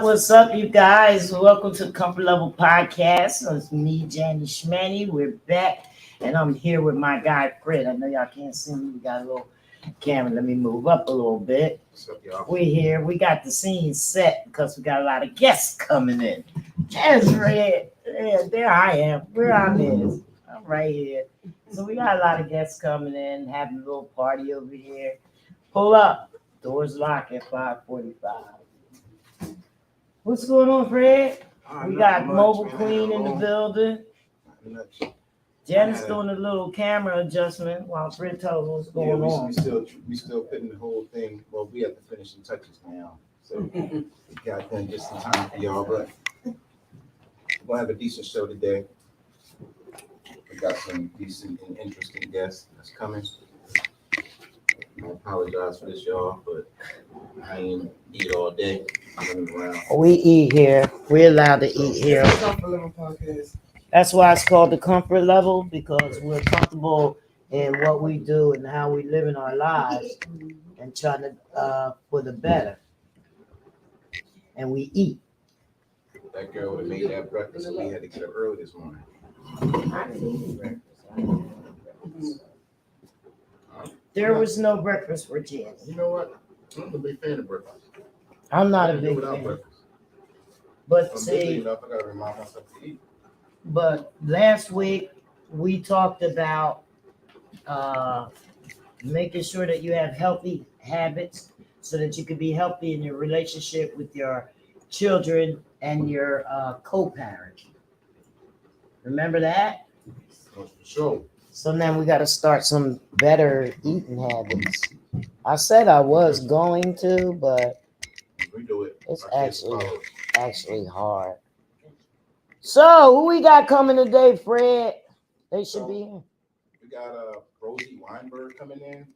What's up, you guys? Welcome to the Comfort Level Podcast. It's me, JANNYSHMANNY. We're back, and I'm here with my guy, Fred. I know y'all can't see me. We got a little camera. Let me move up a little bit. What's up, y'all? We're here. We got the scene set because we got a lot of guests coming in. There's Fred. Yeah, there I am. Where I'm is. I'm right here. So we got a lot of guests coming in, having a little party over here. Pull up. Doors lock at 5:45. What's going on, Fred? We got Mobile Queen in the building. Janice doing a little camera adjustment while Fred tells what's going on. We still putting the whole thing. Well, we have to finish some touches now, so we got done just in time for y'all. But we'll have a decent show today. We got some decent and interesting guests that's coming. I apologize for this, y'all, but I ain't eat all day. We eat here. We're allowed to eat here. That's why it's called the comfort level, because we're comfortable in what we do and how we live in our lives and trying to for the better. And we eat. That girl would have made that breakfast, and we had to get up early this morning. There was no breakfast for Jen. You know what? I'm a big fan of breakfast. I'm not a big fan. Breakfast. But I'm see, busy enough, I gotta remind myself to eat. but last week we talked about making sure that you have healthy habits so that you can be healthy in your relationship with your children and your co-parent. Remember that? For sure. So now we got to start some better eating habits. I said I was going to, but We do it. it's Our kids follow. actually hard. So who we got coming today, Fred? They should be here. We got Rosie Weinberg coming in.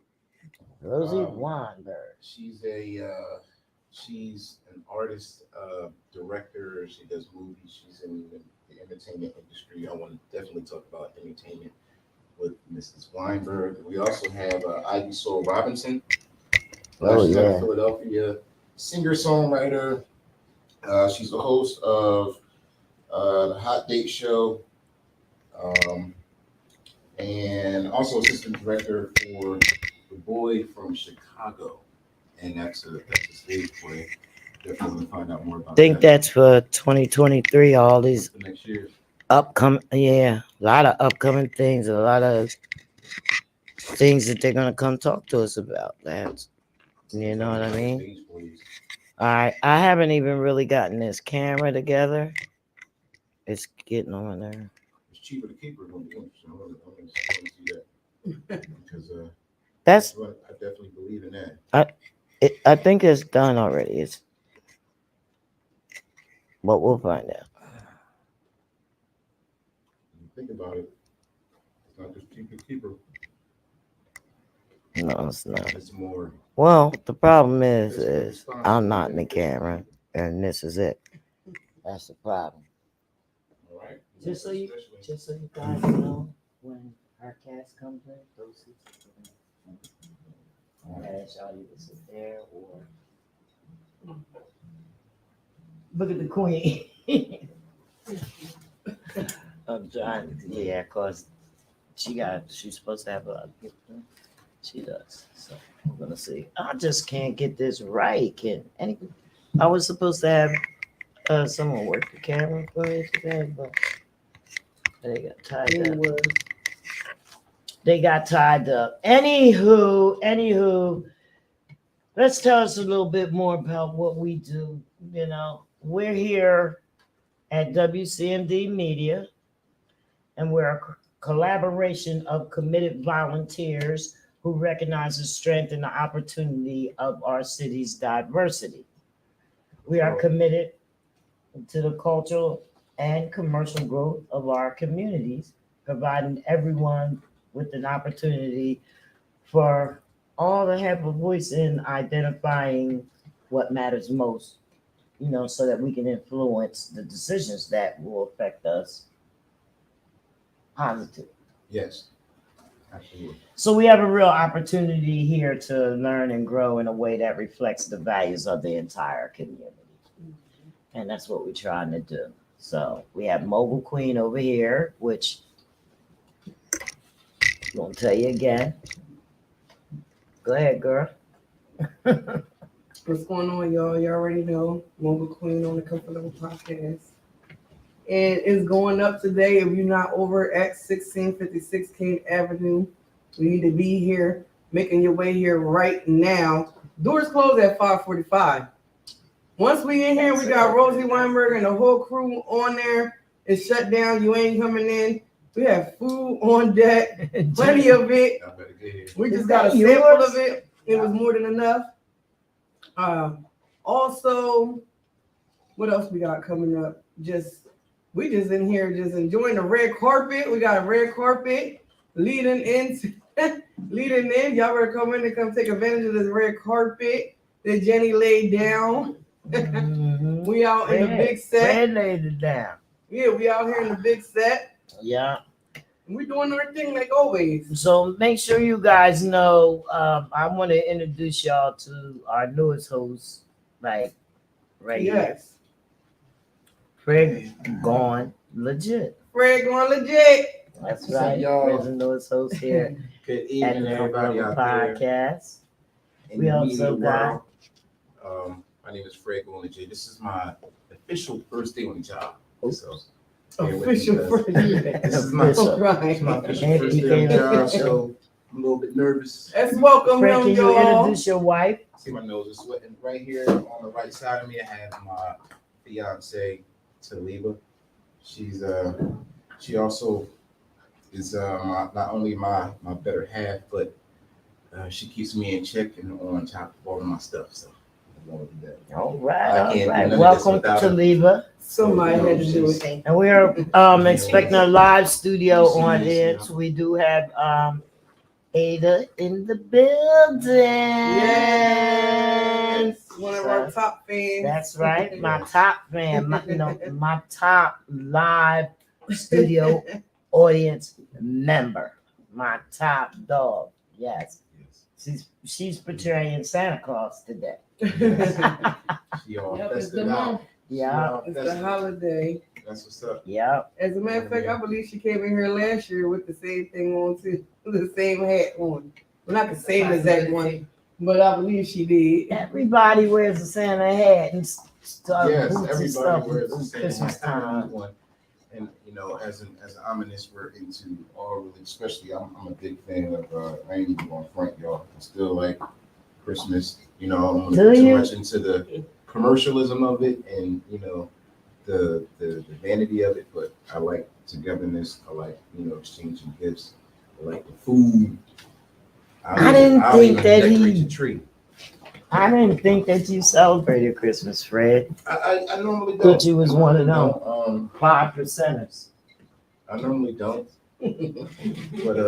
Rosie Weinberg. She's an artist, director. She does movies. She's in the entertainment industry. I want to definitely talk about entertainment with Mrs. Weinberg. We also have IVYSOUL Robinson. She's out of Philadelphia, singer-songwriter. She's the host of the Hot Date Show, and also assistant director for The Boy from Chicago, and that's a stage play. Definitely find out more about. I think that's for 2023. All these the next year. upcoming, a lot of upcoming things, a lot of things that they're gonna come talk to us about. That's, you know what I mean? All right, I haven't even really gotten this camera together. It's getting on there. It's cheaper to keep her than the interesting. I want to see that because That's. I definitely believe in that. I think it's done already. But we'll find out. Think about it. It's not just cheap to keep her. No, it's not. It's more. Well, the problem is I'm not in the camera, and this is it. That's the problem. All right. Just so you guys know, when our cast comes in, those seats. I ask y'all to sit there or look at the queen. I'm trying to, cause she's supposed to have a gift. She does. So I'm gonna see. I just can't get this right. I was supposed to have someone work the camera for me today, but they got tied up. They got tied up. Anywho, let's tell us a little bit more about what we do. You know, we're here at WCMD Media, and we're a collaboration of committed volunteers who recognize the strength and the opportunity of our city's diversity. We are committed to the cultural and commercial growth of our communities, providing everyone with an opportunity for all to have a voice in identifying what matters most, so that we can influence the decisions that will affect us positively. Yes, absolutely. So we have a real opportunity here to learn and grow in a way that reflects the values of the entire community. And that's what we're trying to do. So we have Mogul Queen over here, which I'm gonna tell you again. Go ahead, girl. What's going on, y'all? You already know. Mogul Queen on the Comfortable Podcast. And it's going up today. If you're not over at 1656 King Avenue, you need to be here, making your way here right now. Doors close at 5:45. Once we in here, we got Rosie Weinberg and the whole crew on there. It's shut down. You ain't coming in. We have food on deck, plenty of it. I better get here. We just got a sample of it. It was more than enough. Also, what else we got coming up? We just in here just enjoying the red carpet. We got a red carpet leading in. Y'all better come in and come take advantage of this red carpet that Jenny laid down. Mhm. We out in the big set. Fred laid it down. Yeah, we out here in the big set. Yeah. We doing our thing like always. So make sure you guys know, I want to introduce y'all to our newest host, like right here. Yes. Fred gone legit. Fred going legit. That's What's up, right. y'all? Fred's the newest host here Good at evening, the everybody Comfortable out there. Podcast. In We the also media got- world. My name is Fred J. This is my official first day on the job. So Official because Fred. this is my, Official. this is my Right. official first day on the job, so I'm a little bit nervous. Let's welcome Fred, him, can you y'all. introduce your wife? See, my nose is sweating. Right here on the right side of me, I have my fiance, Taliba. She also is not only my better half, but she keeps me in check and on top of all of my stuff. So I love that. All I right, can't do all none right. of Welcome this without to her. Leva. Somebody had to do it. And we are expecting a live studio You see audience. this, We do have Ada in the building. Yes. One of our top fans. That's right. My Yes. top fan, my top live studio audience member. My top dog. Yes. She's portraying Santa Claus today. She all Yep, it's festive the out. month. Yeah. It's the holiday. That's what's up. Yeah. As a matter of fact, I believe she came in here last year with the same thing on too, the same hat on. Well, not the same exact one, but I believe she did. Everybody wears a Santa hat and stuff. Yes, boots and everybody stuff wears the on same Christmas time. one. And as an ominous, we're into all religion. Especially, I'm a big fan of. I ain't even going front, y'all. I still like Christmas. I don't want to Do get too you? much into the commercialism of it, and the vanity of it. But I like togetherness. I like exchanging gifts. I like the food. I didn't I'll think even that decorate he- the tree. I didn't think that you celebrated Christmas, Fred. I normally don't. Thought you was one of them them. 5%ers. I normally don't, but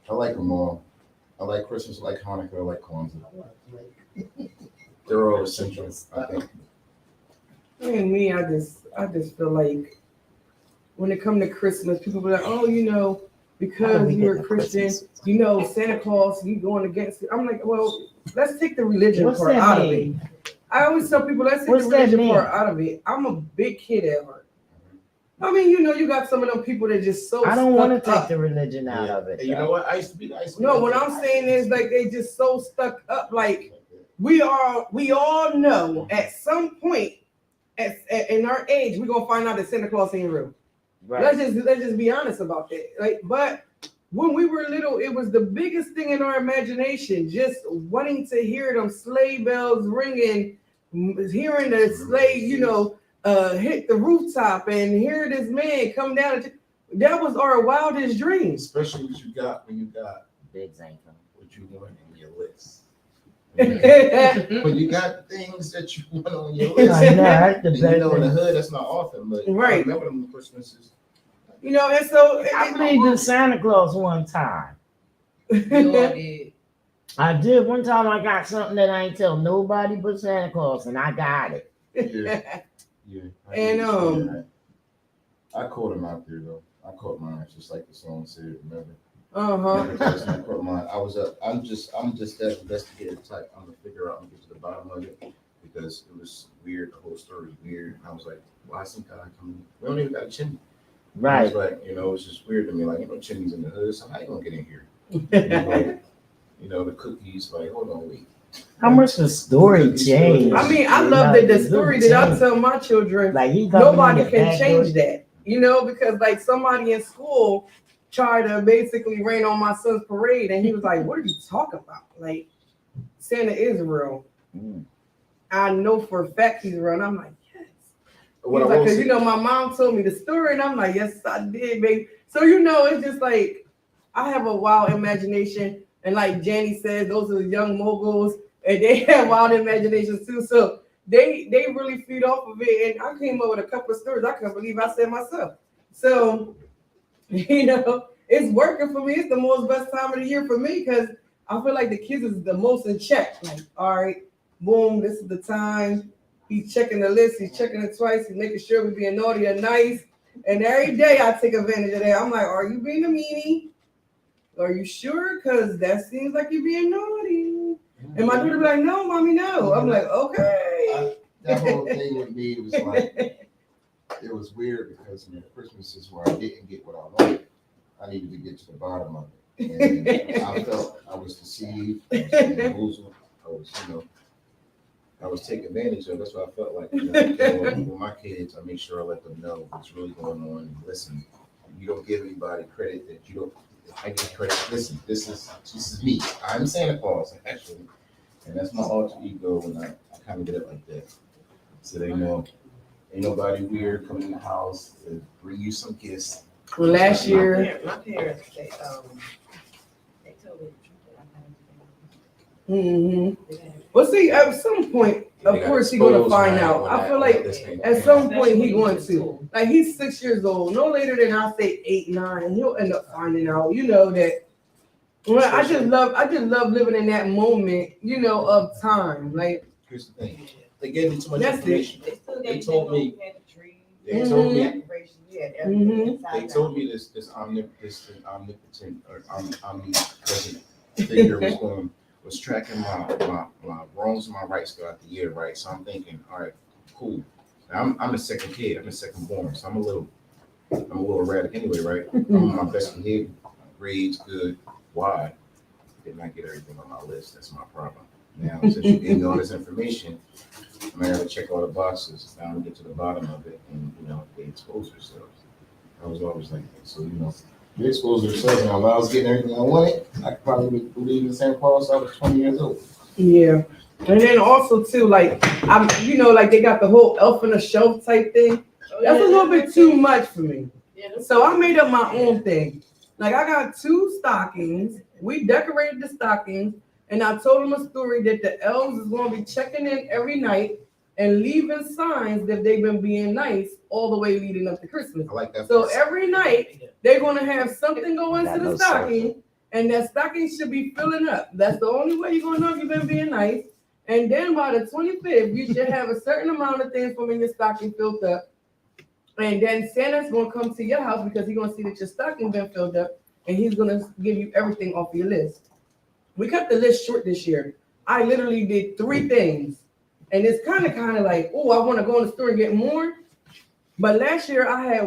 I like them all. I like Christmas, I like Hanukkah, I like Kwanzaa. They're all essential, I think. And me, I just feel like when it comes to Christmas, people be like, oh, because you're a Christian, Santa Claus, you going against it. I'm like, well, let's take the religion What's part that out of mean? it. I always tell people, let's take What's the that religion mean? part out of it. I'm a big kid at heart. I mean, you got some of them people that just so I don't want to stuck take up. the religion out of it. And you know what? I used to be. No, what I'm saying is like they just so stuck up. Like we all know at some point in our age we're gonna find out that Santa Claus ain't real. Right. Let's just be honest about that. Like, but when we were little, it was the biggest thing in our imagination, just wanting to hear them sleigh bells ringing, hearing the sleigh, hit the rooftop and hear this man come down. That was our wildest dreams. Especially what you got when you got Biggs ain't coming. what what you want in your list. But you got things that you want on your list. I know, that's the And best you know, in the thing. hood, that's not often, but I Right. remember them Christmases. You know, and so I believed in Santa Claus one time. did. I did. One time I got something that I ain't tell nobody but Santa Claus, and I got it. Yeah. Yeah. And, I caught him out there though. I caught mine, just like the song said. Remember? uh-huh. I caught mine. I was up. I'm just that investigative type. I'm gonna figure out and get to the bottom of it because it was weird. The whole story was weird. I was like, why is some guy coming? We don't even got a chimney. Right. It's like, you know, it's just weird to me. Like, you know, chimneys in the hood. So how you gonna get in here? You know, the cookies. Like, hold on, wait. How much the story changed? I mean, I love that the story that I tell my children, Like nobody can change that, you know, because like somebody in school tried to basically rain on my son's parade, and he was like, "What are you talking about? Like, Santa is real." I know for a fact he's real. And I'm like, yes. What He's I like, will because say- you know, my mom told me the story, and I'm like, yes, I did, baby. So you know, it's just like I have a wild imagination, and like Janny said, those are the young moguls, and they have wild imaginations too. So they really feed off of it, and I came up with a couple of stories I couldn't believe I said myself. So you know, it's working for me. It's the most best time of the year for me because I feel like the kids is the most in check. Like, all right, boom, this is the time. He's checking the list. He's checking it twice. He's making sure we're being naughty or nice. And every day I take advantage of that. I'm like, are you being a meanie? Are you sure? Because that seems like you're being naughty. And my daughter be like, no, mommy, no. I'm like, okay. That whole thing with me was like, it was weird because Christmases where I didn't get what I wanted, I needed to get to the bottom of it. And I felt I was deceived, I was bamboozled, I was taken advantage of. That's what I felt like. With my kids, I make sure I let them know what's really going on. And listen, you don't give anybody credit that you don't. I get credit. Listen, this is me. I'm Santa Claus, actually, and that's my alter ego. And I kind of get it like that, so they know ain't nobody weird coming in the house to bring you some gifts. Well, last year, My parents, they told me the truth. Well, see, at some point, of course, he's gonna find out. I feel like at some point he's going to. Like he's 6 years old. No later than I'll say 8, 9, and he'll end up finding out. You know that. Well, I just love living in that moment. You know, of time. Like Here's the thing: they gave me too much That's information. They told me- They Mhm. told me. Mhm. They told me this omnipotent or omnipresent figure was tracking my wrongs and my rights throughout the year, right? So I'm thinking, all right, cool. Now, I'm a second kid. I'm a second born, so I'm a little erratic anyway, right? I'm on my best behavior, my grades good. Why didn't I get everything on my list? That's my problem. Now, since you gave me all this information, I'm gonna have to check all the boxes. Now I'm gonna get to the bottom of it, and they expose themselves. I was always like that. So they expose themselves. Now, if I was getting everything I wanted, I could probably believe in Santa Claus. I was 20 years old. yeah, and then also too, like like they got the whole elf on the shelf type thing. That's a little bit too much for me. So I made up my own thing. Like I got 2 stockings. We decorated the stockings, and I told them a story that the elves is going to be checking in every night and leaving signs that they've been being nice all the way leading up to Christmas. I like that. So every night they're going to have something go into Got the no stocking, and that stocking should be filling up. That's the only way you're going to know if you've been being nice. And then by the 25th, you should have a certain amount of things from in your stocking filled up. And then Santa's going to come to your house because he's going to see that your stocking been filled up, and he's going to give you everything off your list. We cut the list short this year. I literally did 3 things. And it's kind of like, oh, I want to go in the store and get more. But last year I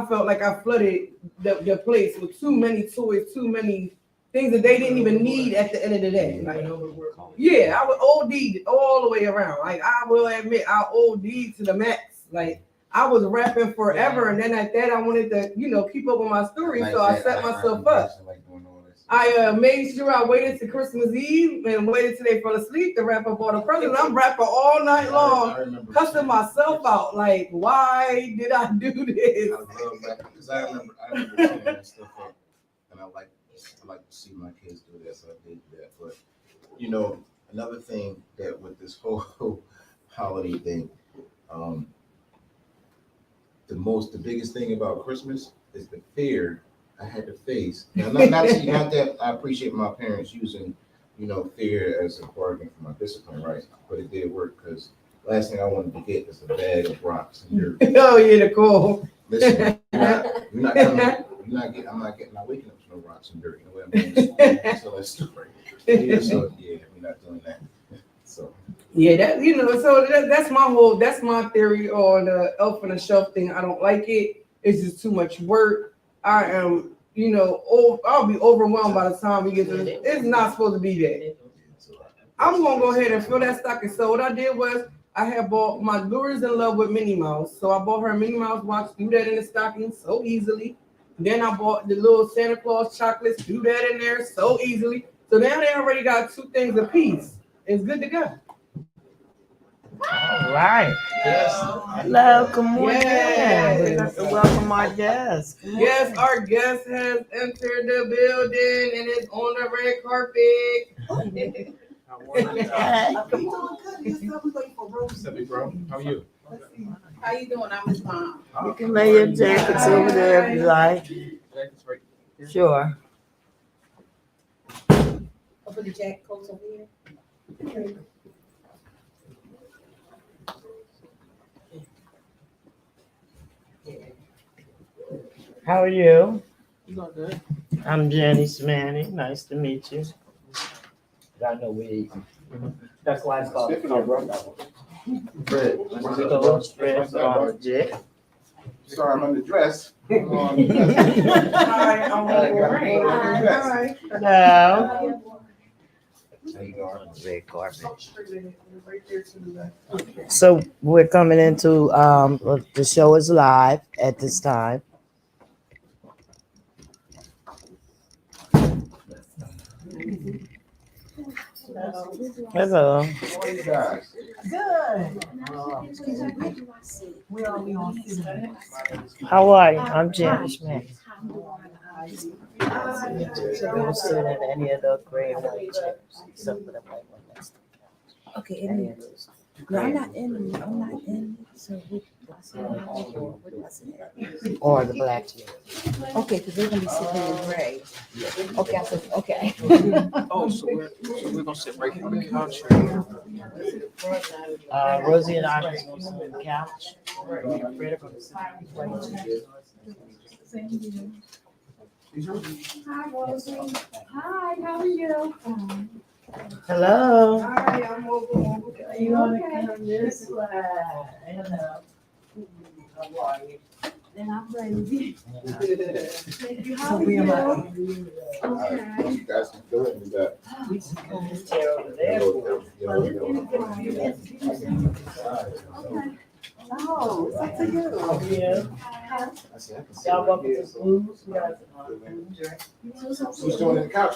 felt like I flooded the place with too many toys, too many things that they didn't even need at the end of the day. Like, yeah, I would OD all the way around. Like, I will admit, I OD to the max. Like, I was rapping forever, and then at that, I wanted to, keep up with my story, so I set myself up. I made sure I waited to Christmas Eve and waited till they fell asleep to wrap up all the presents. I'm rapping all night long, cussing myself out. Like, why did I do this? I love rapping because I remember putting that stuff up, and I like I like to see my kids do that, so I did that. But you know, another thing that with this whole holiday thing, the biggest thing about Christmas is the fear I had to face. Now, not that I appreciate my parents using, you know, fear as a bargain for my discipline, right? But it did work because last thing I wanted to get is a bag of rocks and dirt. Oh, yeah, Nicole. Listen, I'm not waking up to no rocks and dirt. You know what I'm doing? So let's do it. Yeah, so yeah, we're not doing that. So Yeah, that's my theory on the elf on the shelf thing. I don't like it. It's just too much work. I am, I'll be overwhelmed by the time we get to this. It's not supposed to be that. I'm gonna go ahead and fill that stocking. So what I did was I had bought my daughter's in love with Minnie Mouse. So I bought her a Minnie Mouse watch, do that in the stocking so easily. Then I bought the little Santa Claus chocolates, do that in there so easily. So now they already got 2 things apiece. It's good to go. All right. yes, Hello, come on Yes. in. We'd like to welcome our guest. Come on Yes, in. our guest has entered the building and is on the red carpet. Hi. What's up, big bro? How are you? How you doing? I'm his mom. You can lay your jackets over there if you like. Sure. I'll put the jacket coats over here. How are you? You going good? I'm JANNYSHMANNY. Nice to meet you. I know we. That's why it's called. Bread. Sorry, I'm underdressed. Hi, I'm Hi. Hello. How you doing? Red carpet. So we're coming into the show is live at this time. Hello. How are you guys? How are you? I'm JANNYSHMANNY. You're sitting in any of the gray and white chairs, except for the white one next to me. Okay, Any and of those. no, I'm not in. So what Or the black chair. okay, because they're gonna be sitting in the gray. Okay, I said, okay. Oh, so we're gonna sit right here on the couch. Rosie and I are just gonna sit on the couch. Fred, gonna sit on the couch. Hi, Rosie. Hi, how are you? Hello. Hi, I'm over. You wanna come this way? Hello. How are you? And I'm ready. Thank you. How So are we you? are Okay. You guys can do it. We got. We just come this chair over there. Oh, it's up to you. Yeah. Y'all welcome to school. We got Who's doing in the couch?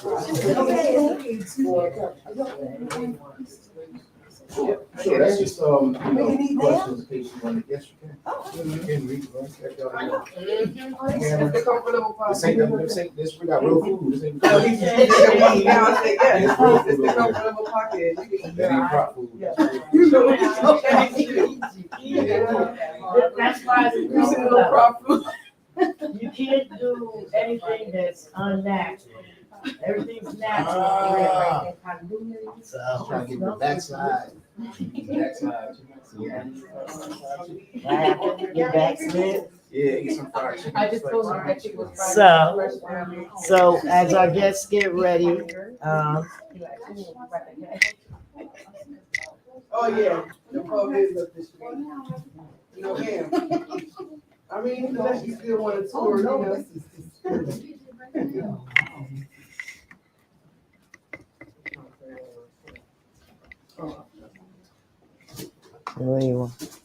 Sure, that's just, questions in case you want to, yes, you can. You can read, It's the comfortable this, we got real food, this ain't. Now I say yes, it's the comfortable pocket. That ain't prop food. You know it's That's why You said no problem. you can't do anything that's unnatural. Everything's natural. So I'm trying to get the backside. Backside. Yeah. What happened? Your backslid? Yeah, get some fried chicken. I just told her that she was. So as our guests get ready, Oh, yeah, the pub is up the street. No, ma'am. I mean, unless you still want to tour, what do you want?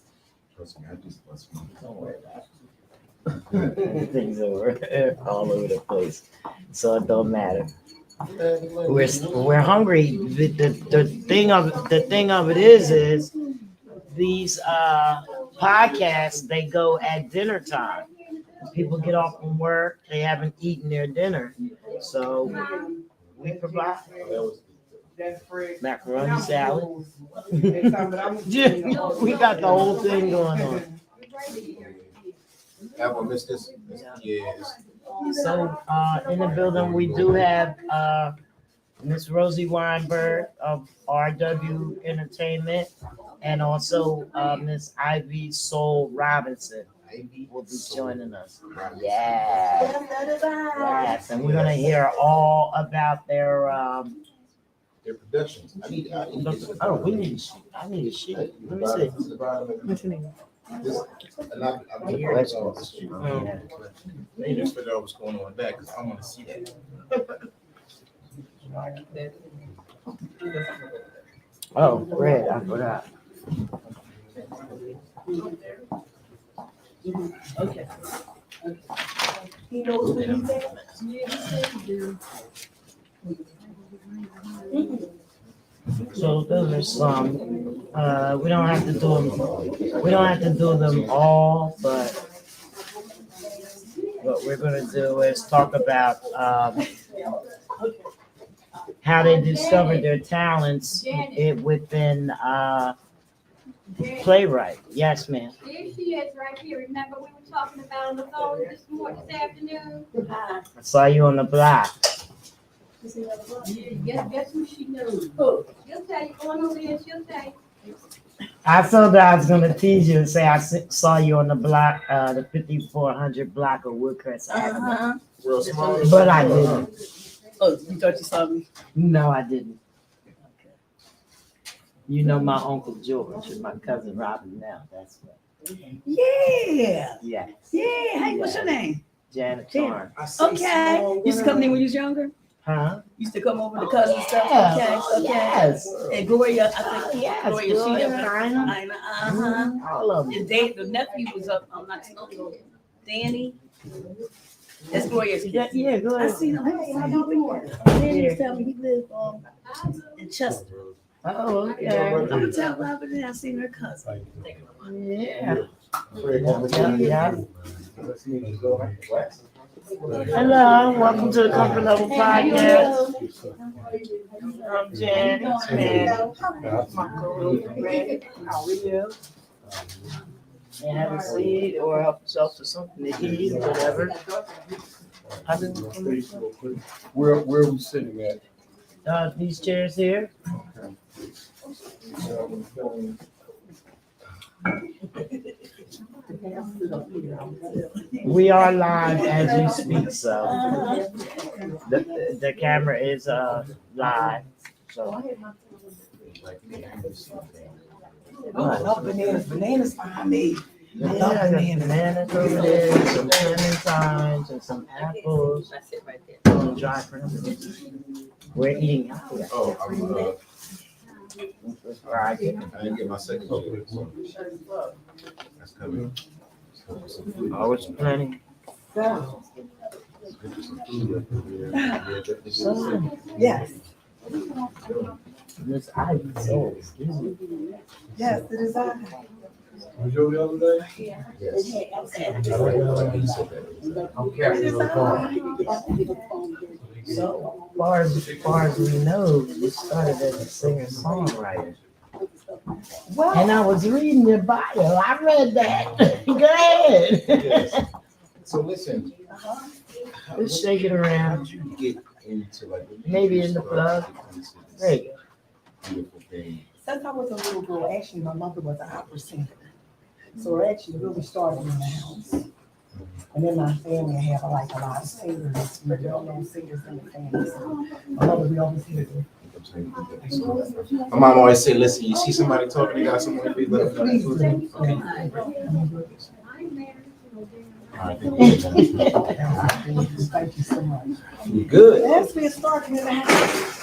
Trust me, I just bust my. Don't worry about it. Things are all over the place, so it don't matter. We're hungry. The thing of it is these podcasts, they go at dinner time. People get off from work, they haven't eaten their dinner, So we provide That's Fred. macaroni salad. Next time, but I'm- We got the whole thing going on. Have I missed this? Yes. So, in the building, we do have, Miss Rosie Weinberg of RW Entertainment, and also, Miss IVYSOUL Robinson will be joining us. Yeah. Yes, and we're gonna hear all about their, Their productions. I need to get to the oh, bottom. we need a sheet. I need a sheet. Let me see. To the bottom of What's your name? this. And I'm getting ready on this sheet. They just figure out what's going on back, because I want to see that. Oh, Red, I forgot. Okay. He knows what he's at. So those are some, we don't have to do them, we don't have to do them all, but what we're gonna do is talk about, how they discovered their talents within, playwright. Yes, ma'am. Here she is, right here. Remember we were talking about on the phone this afternoon? I saw you on the block. Guess who she knows? She'll tell you, going over there, she'll tell you. I told her I was gonna tease you and say I saw you on the block, the 5400 block of Woodcrest Avenue. Real small. But I didn't. Oh, you thought you saw me? No, I didn't. You know my Uncle George and my cousin Robin now, that's what. Yeah. Yes, Yeah. Hey, what's your name? Janet Janet. Torrance. Okay. Used to come in when you was younger? Huh? Used to come over to cousin stuff? Yeah. Okay. Okay. Yes. And Gloria, I think. Yes, Gloria, she Gloria, never. Dinah. All of them. The nephew was up. I'm not. Danny. That's Gloria's kid. Yeah, go I ahead. seen him. Hey, how you doing? Danny was telling me he lived in Chester. Oh, okay. I'm gonna tell Robert that I seen her cousin. Yeah. Yeah. Yeah. Hello, welcome to the Comfort Level Podcast. I'm Janet. And how are you? And have a seat or help yourself to something to eat, whatever. Where are we sitting at? These chairs here. We are live as we speak, so the camera is live. So Bananas behind me. yeah, I got bananas over there, some clementines and some apples. Some dry cranberries. We're eating healthy. Oh, I'm, Right. I didn't get my second share, so that's coming. Oh, it's plenty. So, Yes, Miss Ivy, so excuse me. yes, it is I. Was you the other day? Yes. So far as we know, you started as a singer-songwriter. And I was reading your bio. I read that. Go ahead. Yes. So listen. Just shake it around. How did you get into like? Maybe in the plug. There you go. Beautiful thing. Since I was a little girl, actually, my mother was an opera singer. So it actually really started in the house. And then my family had like a lot of singers, well-known singers in the family. So my mother, we always hear them. My mom always say, listen, you see somebody talking, they got someone to be left. Okay. All right. Thank you so much. You good? That's been starting in the house.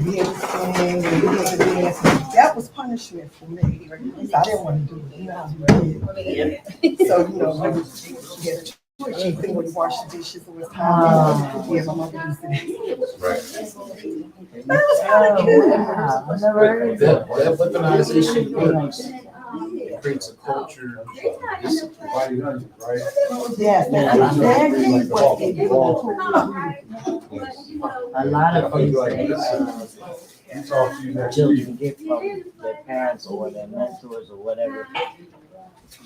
We had to sing, and we had to dance. That was punishment for me. So I didn't want to do it. You know how we did. So, you know, when she had she would wash the dishes, it was time. Yeah, my mother used to do. Right. That was kind of good. Wow, I never heard of that. That weaponization. creates a culture. This, Mighty hundred, right? Yes, that's exactly what they do. A lot of things You talk to you next children week. get from their parents or their mentors or whatever,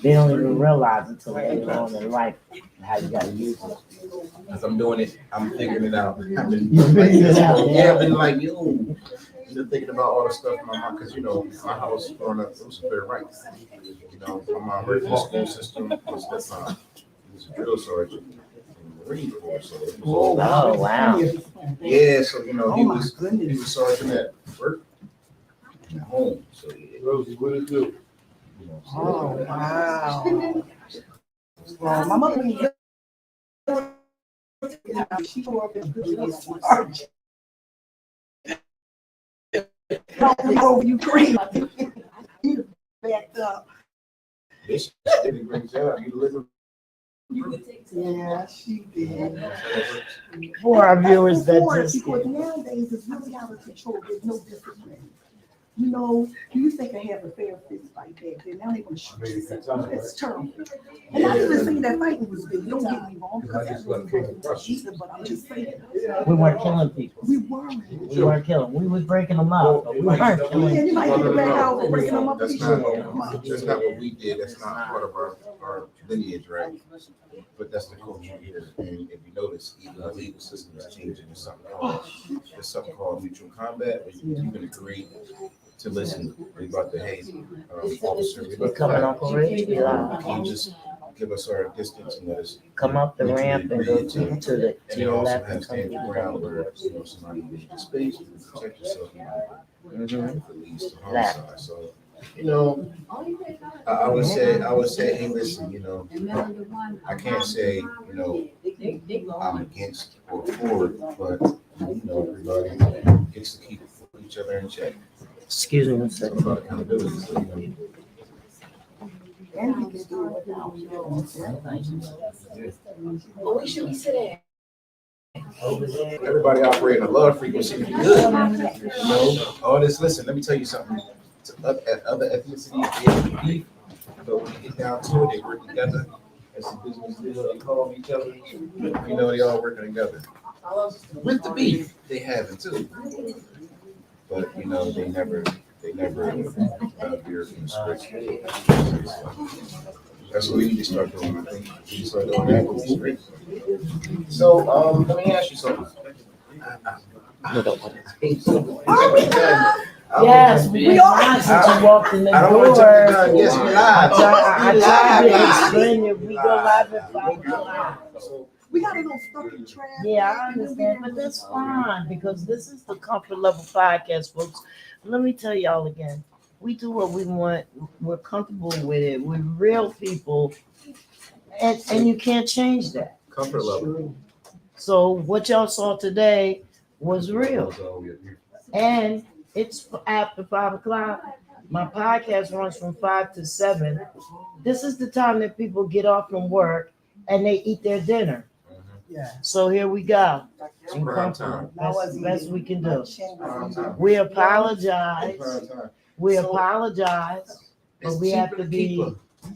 they don't even realize until later on in life how you gotta use it. as I'm doing it, I'm figuring it out. I've been You figuring it out, yeah, I've been like, yo, just thinking about all the stuff my mom, because you know, my house growing up, it was a fair right. You know, my mom worked in the school system, was he was a drill sergeant in the Marine Corps, so it was all, Oh, wow. yeah, so you know, Oh he my was goodness. sergeant at work and at home, so yeah, Rosie, what it do? you know. So, Oh, wow. Well, my mother was she grew up in a good sergeant. Over Ukraine. You backed up. She did a great job. You live Yeah, she did. For our viewers that Before, just because nowadays it's really out of control. There's no discipline. You know, you used to have a fair fist fight back then. Now they want to shoot you. It's terrible. And I even saying that fighting was good. Don't get me wrong, because that was cheating, but I'm just saying. we weren't killing people. We weren't. We weren't killing. We was breaking them up, but we weren't Yeah, killing. you might get back out for breaking them up. That's not what we did. That's not part of our lineage, right? But that's the culture here. And if you notice, even the legal system is changing. There's something called mutual combat, where you can agree to listen. We about to, hey, officer, we We're about coming up on Ridge, be live. Can you just give us our distance and let us Come up the ramp and go to and it your also left and has come standing through ground the where, doors. you know, somebody needs space, you can protect yourself, Mhm. if it leads to homicide. So, you know, I would say, hey, listen, you know, I can't say, you know, I'm against or for it, but, you know, everybody gets to keep each other in check. Excuse me one It's second. about accountability, so, you know. And we can do it without Well, where should we sit at? Everybody operating a love frequency, good. You know, all this, listen, let me tell you something. At other ethnicities, they have beef, but when you get down to it, they work together. As a business deal, they call each other. You know, they all working together. With the beef, they have it too. But, you know, they never veer from the script. That's what we need to start doing, I think. We need to start doing that with the script. So, let me ask you something. Yes, we are. Since you walked in the I don't want to door. jump the gun. Yes, we live. I tried to explain it. We We go live at live. 5 o'clock. We got it on stuck in traffic. Yeah, I understand, but that's fine because this is the Comfort Level Podcast, folks. Let me tell y'all again. We do what we want. We're comfortable with it. We're real people, and you can't change that. Comfort level. So what y'all saw today was real, and it's after 5 o'clock. My podcast runs from 5 to 7. This is the time that people get off from work and they eat their dinner. Yeah. So here we go. It's prime time. Best we can do. Prime time. We apologize. Prime time. We So- apologize, but we have to be.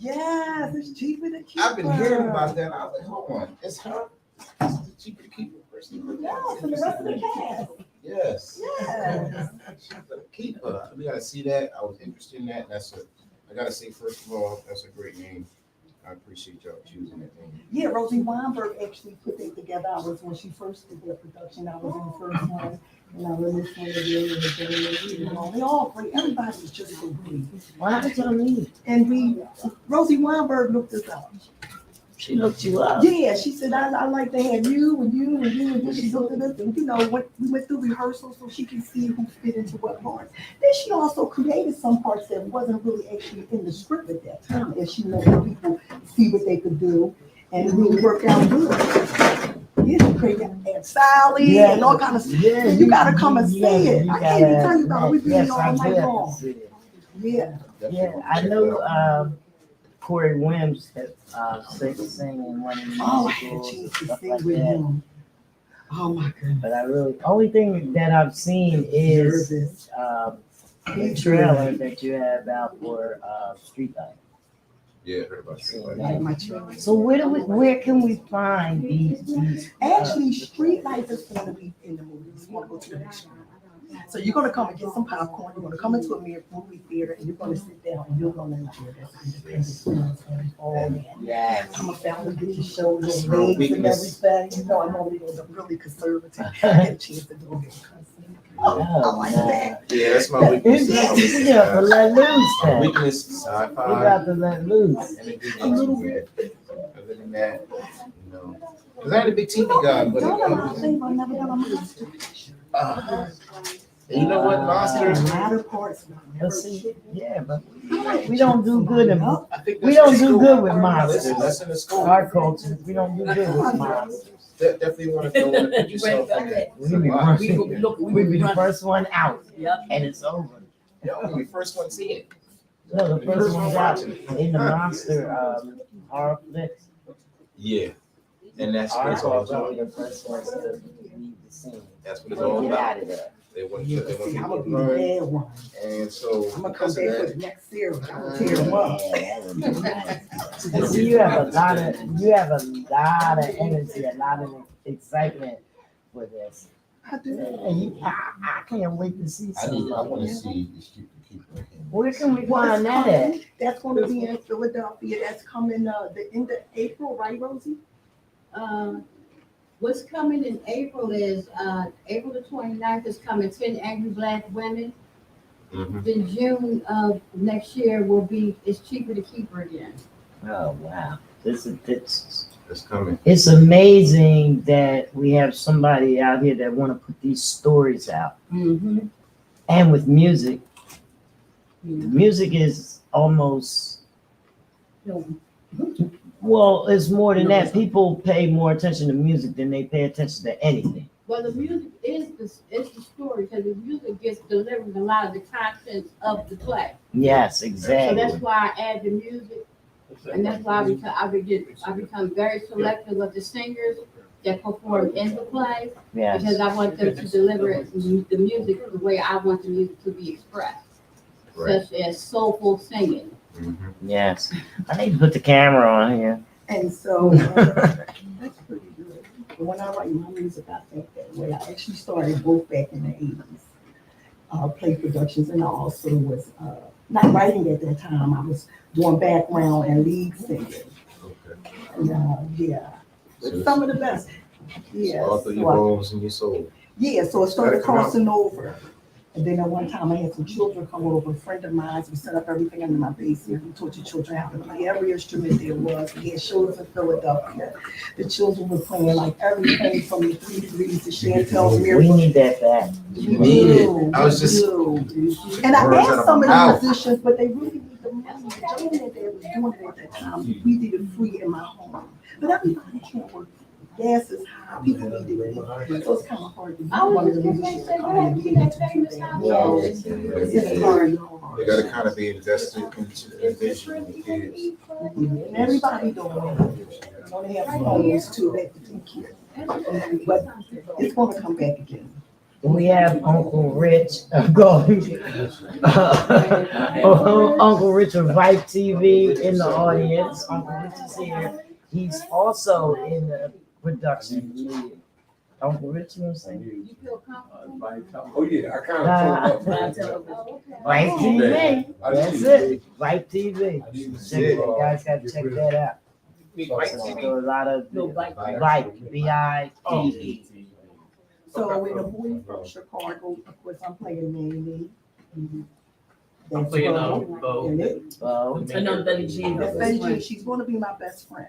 Yes, it's cheaper to keep. I've been hearing about that. I was like, hold on, it's her. It's cheaper to keep a person. Yes, and the rest of the cast. Yes. Yes. Keep her. We gotta see that. I was interested in that. I gotta say, first of all, that's a great name. I appreciate y'all choosing that name. Yeah, Rosie Weinberg actually put that together. I was when she first did that production. I was in the first one, and I was listening to them. They all great. Everybody was just so great. Why did y'all leave? And Rosie Weinberg looked us up. She looked you up. Yeah, she said, I like to have you and you and you and you. She looked at us and, you know, we went through rehearsals so she could see who fit into what parts. Then she also created some parts that wasn't really actually in the script at that time. And she let the people see what they could do and it really worked out good. Yeah, she created Aunt Sally and all kind of stuff. Yeah, And you gotta come and see it. I can't even tell you about it. We've been yes, here I all do night have to long. see it. Yeah. Yeah, I know Corey Williams that sing in one of the Oh, I had a musicals and chance to stuff sing like with that. him. Oh my goodness. But I really, only thing that I've seen is Nervous. the trailer that you have out for Street Life. Yeah, I heard about street Like lights. my children. So where can we find these? Actually, street life is going to be in the movies. You want to go to the big screen. So you're going to come and get some popcorn. You're going to come into a movie theater and you're going to sit down and you're going to enjoy this independent films and all that. Yes. I'm a family get to show the Small legs and weakness. everything. You know, I normally go to really conservative. I get a chance to do it. Oh, like that. Yeah, that's my weakness. You got to let loose My then. weakness, You sci-fi. got to let loose. And a little bit. Other than that, you know, because I ain't a big TV guy, but I've never done a monster. you know what, Monster? But see, yeah, but we don't do good in, I think we that's don't in do school. good with monsters. That's in the school. Our culture, we don't do good with monsters. Definitely want to go in and put yourself in that. We be we be the first one out, Yep. and it's over. Yo, we first one see it. No, the first one's out in the monster horror flicks. Yeah. And that's what Our it's all culture, we about. the first ones to leave the scene. That's what it's all Get about. out of there. They want Yeah, they see, I'm want gonna people be to the run. bad one. And so I'm gonna come because back of for that, the next series. I'm gonna tear them up. And see, you have a lot of energy, a lot of excitement for this. I do. And I can't wait to see I some of want to it. see these people. Where can we find that at? That's gonna be in Philadelphia. That's coming the end of April, right, Rosie? What's coming in April is, April the 29th is coming 10 Angry Black Women. Mm-hmm. Then June of next year will be, It's Cheaper to Keep Her Again. Oh, wow. It's coming. It's amazing that we have somebody out here that want to put these stories out. Mm-hmm. And with music, music is almost, well, it's more than that. People pay more attention to music than they pay attention to anything. Well, the music is the story, because the music gets delivered a lot of the contents of the play. Yes, So exactly. that's why I add the music, and that's why I become very selective of the singers that perform in the play, Yes. because I want them to deliver the music the way I want the music to be expressed, Right. such as soulful singing. Mm-hmm. Yes. I need to put the camera on here. And so that's pretty good. But when I write my music, I think that way. I actually started both back in the 80s, play productions, and I also was not writing at that time. I was doing background and lead singing. Okay. And, yeah, So some of the best. Yeah. all through So your bones and your soul. yeah, so it started crossing over. And then at one time I had some children come over, a friend of mine, we set up everything in my basement. We taught the children how to play every instrument there was. We had shows in Philadelphia. The children were playing like everything from the 3/3s to Chantel's We Miracle. need that back. You need it. I was just And I words out asked of some my of the mouth. musicians, but they really need the money. The gentleman that was doing it at that time, we did it free in my home. But everybody can't work. Gas is high, people need it. So it's kind of hard to be one of the musicians to come in and be able to do that. So it's hard. They gotta kind of be invested into the vision of the kids. And everybody doing it. You know, they have phones too, they can take care. But it's gonna come back again. We have Uncle Rich, Uncle Rich of Vibe TV in the audience. Uncle Rich is here. He's also in the production lead. Uncle Rich, you want to say? You feel comfortable? Oh, yeah, I kind of told up. Vibe TV. That's it. Vibe TV. Check it. You guys got to check that out. So do a lot of Vibe, V-I-T-E. So in the boy from Chicago, of course, I'm playing Mamie. I'm playing Bo. And it- Well, Another Betty Jean. That's Betty Jean. She's gonna be my best friend.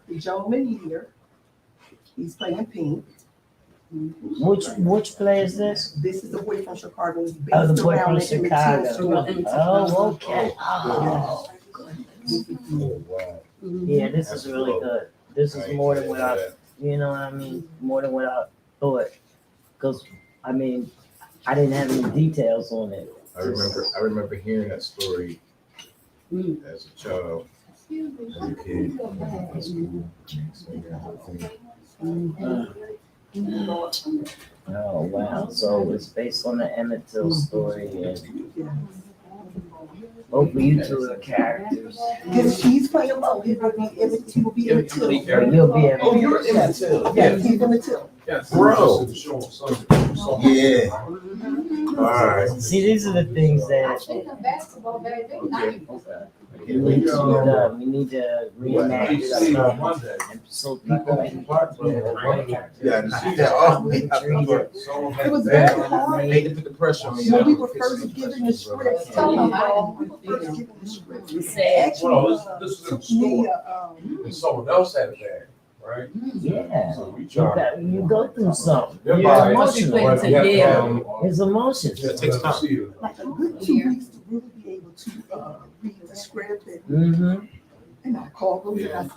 The gentleman here, he's playing Pink. which play is this? This is the boy from Chicago. He's Oh, the based boy around from the Emmett Chicago. Till story. Oh, okay. Oh, Oh, wow. yeah, this is really good. This is more than what I, you know what I mean? More than what I thought. Because, I mean, I didn't have any details on it. I remember hearing that story as a child, as a kid. In school. Oh, wow. So it's based on the Emmett Till story. And Hopefully you two are characters. Because she's playing low. He will be in the till. You'll be able Oh, you're in the till. Yeah, he's in the till. Yes. Bro. Yeah. All right. See, these are the things I that think the basketball bag, they nice. we need to reenact stuff. And so people can Yeah, to see that off. It was very hard. Hate to put the pressure on you. When we were first given the script, tell them how we were first given the script. Actually, This is a took me, store. And someone else had a bag, right? Yeah, So we you charge. you go through something. They're It's buying- emotional. But you have to, It's emotions. Yeah, it takes time. like a good 2 weeks to really be able to read the script Mm-hmm. and I called them and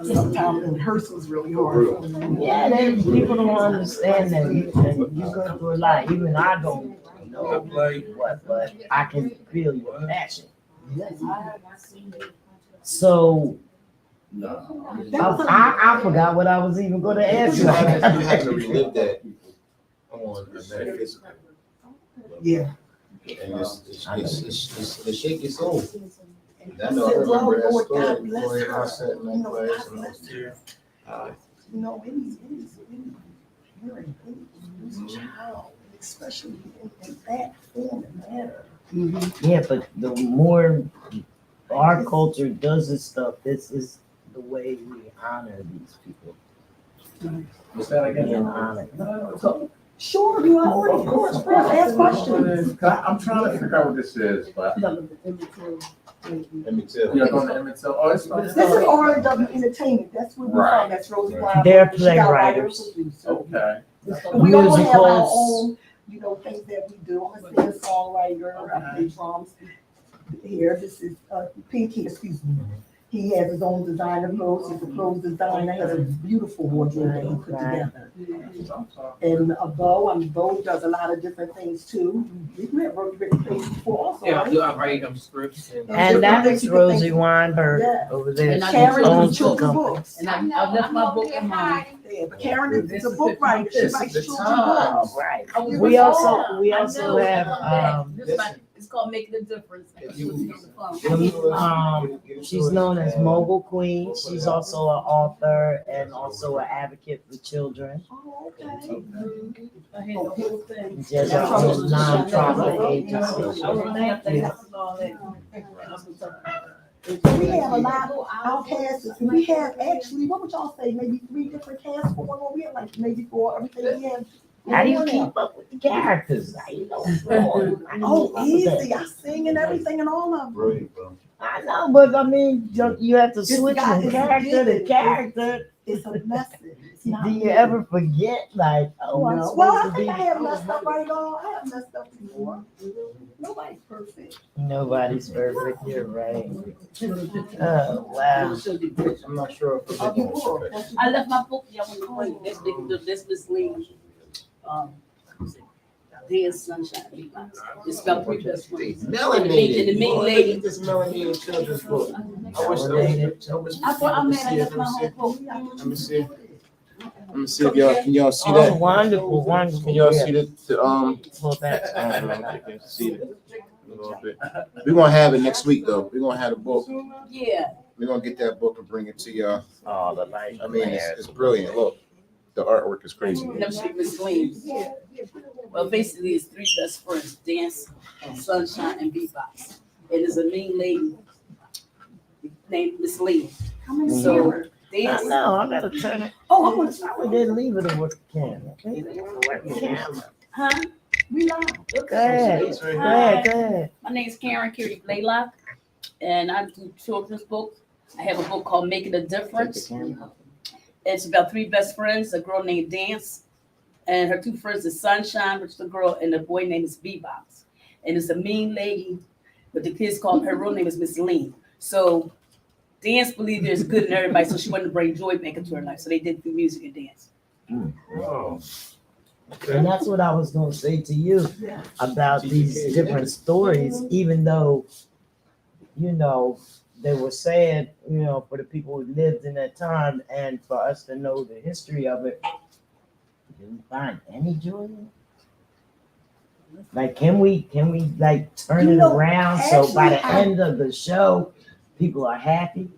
sometimes in rehearsal was really hard. for me. Yeah, then people don't understand that and you go through a lot. Even I don't know what, but I can feel your passion. So I forgot what I was even going to ask You you. have to relive that on a metaphysical. Yeah. And it's shake your soul. I know, I remember that story before I sat in that class and I was there. You know, you're a child, especially in that form and manner. Yeah, but the more our culture does this stuff, this is the way we honor these people. What's that again? Being honored. Sure, you are, of course, ask questions. I'm trying to figure out what this is, but. Let me tell You're you. going to Emmett Till. Oh, it's fine. This is R&W Entertainment, that's where we're Right. from, that's Rosie Weinberg. They're She got playwriters. writers and producers. Okay. We all have our Musicals. own, things that we do. I'm a singer, songwriter, I play drums here. This is Pinky, excuse me. He has his own designer clothes. He's a clothes designer. Has a beautiful wardrobe that he put together. And Bo does a lot of different things too. We've written things before also. Yeah, right? I write scripts and. And that is Rosie Weinberg Yeah. over there. And I She Karen owns does the children's company. books. And I left my book in my. Yeah, but Karen is a book writer. She This is writes the children's time. books. Right. I was We like, also we I also know, have it's called Making a Difference. she's known as Mobile Queen. She's also an author and also an advocate for children. Oh, okay. I had the whole thing. She has her own nonprofit agency. We have a lot of our casts. We have actually, what would y'all say, maybe 3 different casts going on? We have like maybe 4, everything we have. How do you keep up with the characters? How you know? Oh, easy. I sing and everything and all of them. Brilliant, bro. I know, but I mean, you have to It's switch got- from it's character to given. character. It's a message. It's not Do you ever forget, like, oh, I'm No. Well, I supposed to think I be? have messed up right on. I have messed up before. Nobody's perfect. Nobody's perfect. You're right. Oh wow. I'm not sure if Oh, you will. I left my book, y'all want to wait, that's Miss Lee. Dance Sunshine. It's about 3 best friends. melanated. And the main Boy, lady. look at this melanated children's book. I wish I thought I made, I left my whole book. Let me see. Let me see if y'all see Oh, that. wonderful, wonderful. Can y'all Yeah. see the Well, that's I don't know if you can see it a little bit. We're gonna have it next week though. We're gonna have the book. Yeah. We're gonna get that book and bring it to y'all. all the light. I mean, it's brilliant. Look, the artwork is crazy. Never speak Miss Lee. Well, basically, it's 3 best friends, Dance, Sunshine, and Beatbox. And there's a mean lady named Miss Lee. So, I Dance. know, I gotta turn it. Oh, I'm gonna start with that. Leave it to work the camera. Leave it to work the camera. Huh? We live. Go ahead. Go ahead. Go ahead. My name is Karen Curie Blaylock, and I do children's books. I have a book called Making a Take the Difference. camera. It's about 3 best friends, a girl named Dance, and her 2 friends is Sunshine, which is a girl, and a boy named is Bebox. And it's a mean lady, but the kids call her real name is Miss Lean. So Dance believed there's good in everybody, so she wanted to bring joy back into her life. So they did do music and dance. Oh. And that's what I was gonna say to you about these different stories, even though, they were sad, for the people who lived in that time and for us to know the history of it. Did we find any joy in Like, can we like turn You it know, around so by the actually, end of the show, people are happy?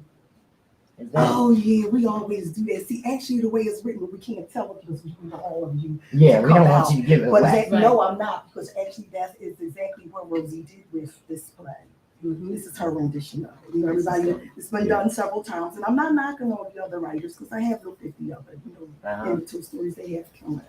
Is that, Oh, yeah, we always do that. See, actually, the way it's written, we can't tell it because we want all of you. yeah, we don't come want out. you to give it But away. no, I'm not, because actually that is exactly what Rosie did with this play. This is her rendition of it. You know, everybody, it's been done several times, and I'm not knocking on the other writers because I have no 50 of it, you know, Uh-huh. and the two stories they have come out.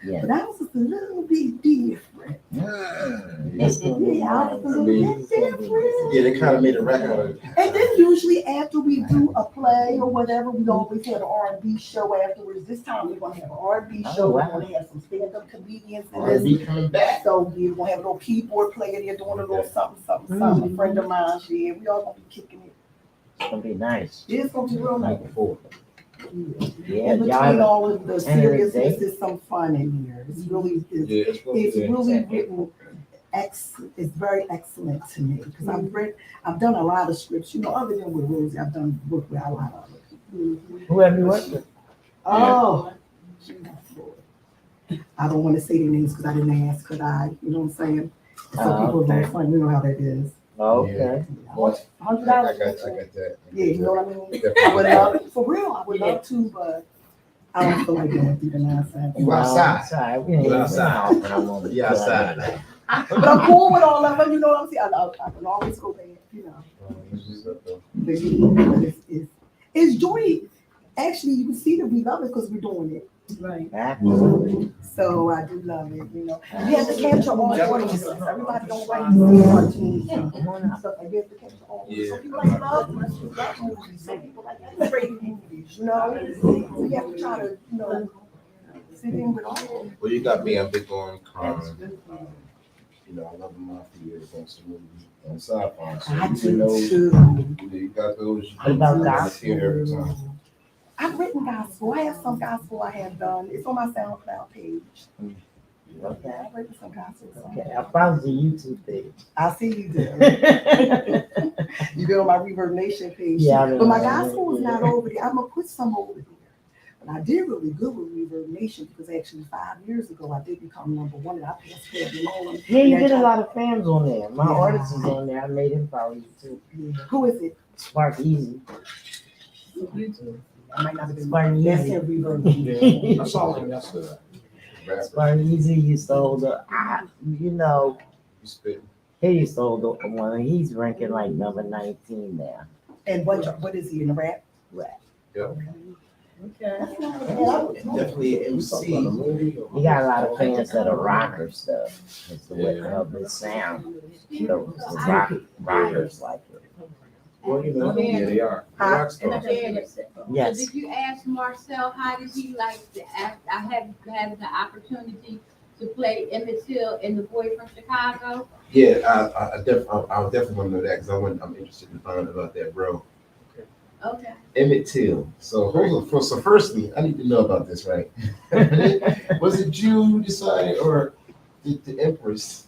Yeah. But I was just a little bit different. It's gonna be Yeah, I was a nice. little It's bit gonna be different. Yeah, they kind of made a record. And then usually after we do a play or whatever, we always have an R&B show afterwards. This time we're gonna have an R&B Oh, show. wow. We're gonna have some stand-up comedians in R&B this. coming back. So we're gonna have a little keyboard player there doing a little something, something, something. A friend of mine, yeah, we all gonna be kicking it. It's gonna be nice. It's gonna be real nice. Night before. Yeah, In between y'all. all of the End of the seriousness, day. there's some fun in here. It's really, Yeah, it's it's really written. It's very excellent to me because I've done a lot of scripts. You know, other than with Rosie, I've done work with a lot of other people. Who have you worked with? Oh, I don't want to say their names because I didn't ask. Could I? You know what I'm saying? So Oh, people okay. don't fun. You know how that is. Okay. Well, I $100. got that. Yeah, you know what I mean. I would love, for real. I would love to, but I don't feel like going through the nonsense. You outside. Outside. We ain't You even outside. talking. I want You outside. But I'm cool with all of them. You know what I'm saying? I can always go back. You know. It's joy. Actually, you can see that we love it because we're doing it. Right. Absolutely. So I do love it, you know. You have to capture all audiences. Everybody don't like to see cartoons and stuff like that. You have to capture all. Some people like love movies. Some people like animated movies, you know. So you have to try to, you know, fit in with all. Well, you got me. I'm big on crime. You know, I love the mafia, gangster movies, and sci-fi. So I you know, do too. you got those. What about you gospel? hear every time. I've written gospel. I have some gospel I have done. It's on my SoundCloud page. Okay. I've written some gospel songs. Okay. I found the YouTube page. I see you did. You did on my Reverb Nation page. Yeah, I mean, But my gospel is not over there. I'm gonna put some over there. But I did really good with Reverb Nation because actually 5 years ago I did become #1 and I passed Fred Nolan. Yeah, you get a lot of fans on there. My Yeah. artist is on there. I made him follow you too. Yeah. Who is it? Spark Easy. I might not have been. Spark That's Easy. in Reverb. I saw him yesterday. Rapper. Spark Easy used to hold the, you know, You spit. he used to hold the one. He's ranking like number 19 now. And what is he in the rap? Yep. Okay. Definitely MC. He got a lot of fans that are rockers though. It's the way of his sound. The rockers like it. Well, you know, yeah, they are. They're Huh? rock stars. Yes. Did you ask Marcel how did he like I have had the opportunity to play Emmett Till in The Boy from Chicago? Yeah, I definitely want to know that because I'm interested in finding out about that, bro. Okay. Emmett Till. So hold on. So firstly, I need to know about this, right? Was it you who decided, or did the Empress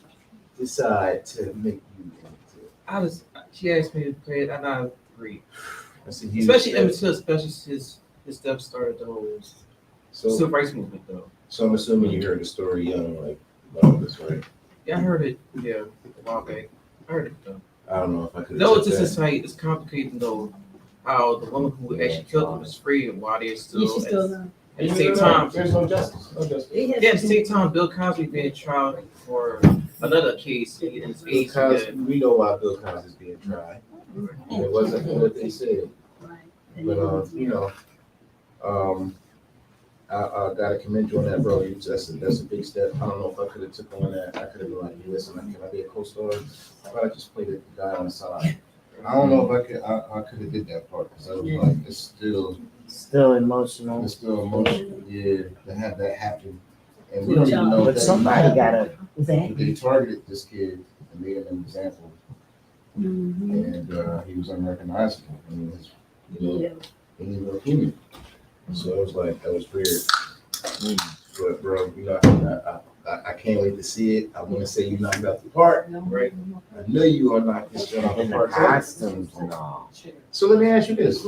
decide to make you Emmett Till? She asked me to play it, and I agreed. That's a huge Especially step. Emmett Till, especially his stuff started the whole civil So, rights movement, though. so I'm assuming you heard the story young, like about this, right? Yeah, I heard it. Yeah, a while back. I heard it though. I don't know if I could. Though it's just a site, it's complicated though. How the woman who actually killed him is free, and why they're still. Yeah, she's still alive. At the same time, There's no justice. No justice. yeah, at the same time, Bill Cosby being tried for another case in his Bill age. Cosby, we know why Bill Cosby is being tried. And it wasn't what they said. But you know, I gotta commend you on that, bro. That's a big step. I don't know if I could have took on that. I could have been like, listen, can I be a co-star? But I just played the guy on the side. I don't know if I could have did that part because I was like, it's Still emotional. still emotional, yeah, to have that happen. And we don't even know But that somebody gotta. they targeted this kid and made him an example. And he was unrecognizable. I mean, he was human. So it was like, that was weird. But bro, you know, I can't wait to see it. I want to say you knocked out the park. Right. I know you are knocking this joint out the In the park. costumes and all. So let me ask you this.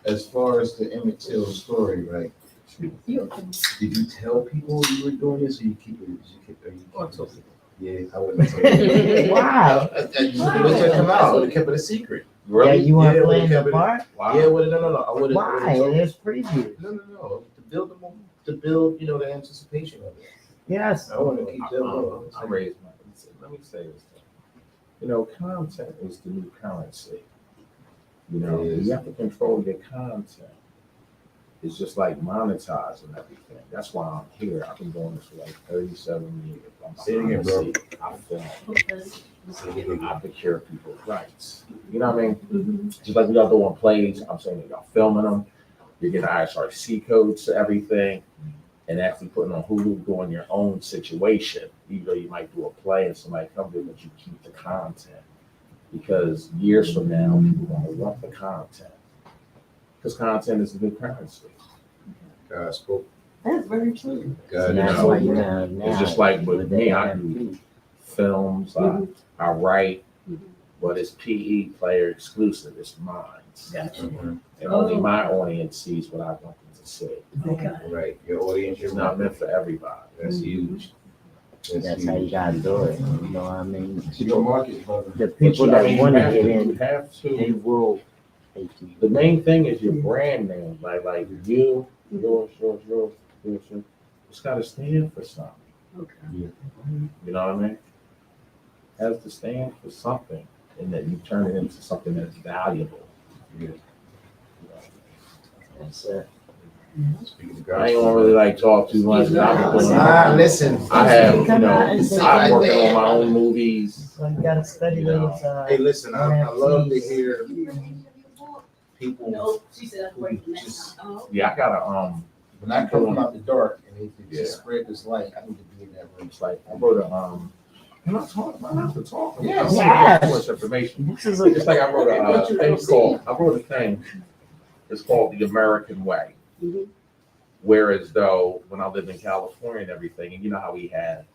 As far as the Emmett Till story, right? Did you tell people you were doing this, or you keep it? Oh, it's okay. Yeah, I wouldn't tell you. Wow. It would come out. I would have kept it a secret. Yeah, you weren't Yeah, playing would've the kept it- part? Yeah, well, no. I would have. Why? There's previews. No. To build, the anticipation of it. Yes. I want to keep them. I raised my, let me say this. Content is the new currency. It is. You have to control your content. It's just like monetizing everything. That's why I'm here. I've been doing this for like 37 years. Say it again, bro. I film. I procure people's rights. You know what I mean? Mm-hmm. Just like we y'all doing plays, I'm saying that y'all filming them. You're getting ISRC codes to everything, and actually putting on Hulu, doing your own situation. Even though you might do a play and somebody comes in, but you keep the content. Because years from now, people are gonna want the content. Because content is the new currency. God spoke. That's very true. God, That's know, why you have now. It's just like with the me, I NFT. do films, I write, but it's PE player exclusive. It's mine. Mhm. And only my audience sees what I want them to see. Okay. Right. Your audience, It's not meant for everybody. That's huge. That's how you gotta do it. You know what I mean? Your market, brother. The people But that you want to have get to- in, You have they to. will pay to you. The main thing is your brand name. Like you, yours. It's got to stand for something. Okay. You know what I mean? It has to stand for something, and that you turn it into something that's valuable. That's it. Speaking of I ain't gonna gospel. really like talk too much. 'Cause I've been doing Listen. I have, Come on. I'm working on my own movies. So you gotta study You know. those, Hey, listen, I love to hear people, No, she said that's great. Just- Yeah, I gotta when I come out the dark and they Yeah. just spread this light, I need to be in that room. It's like I wrote a Can I talk? I have to talk. Yeah. I want to get too much information. this is It's like I wrote a thing called. I wrote a thing. It's called The American Way. Mhm. Whereas though when I lived in California and everything, and you know how we had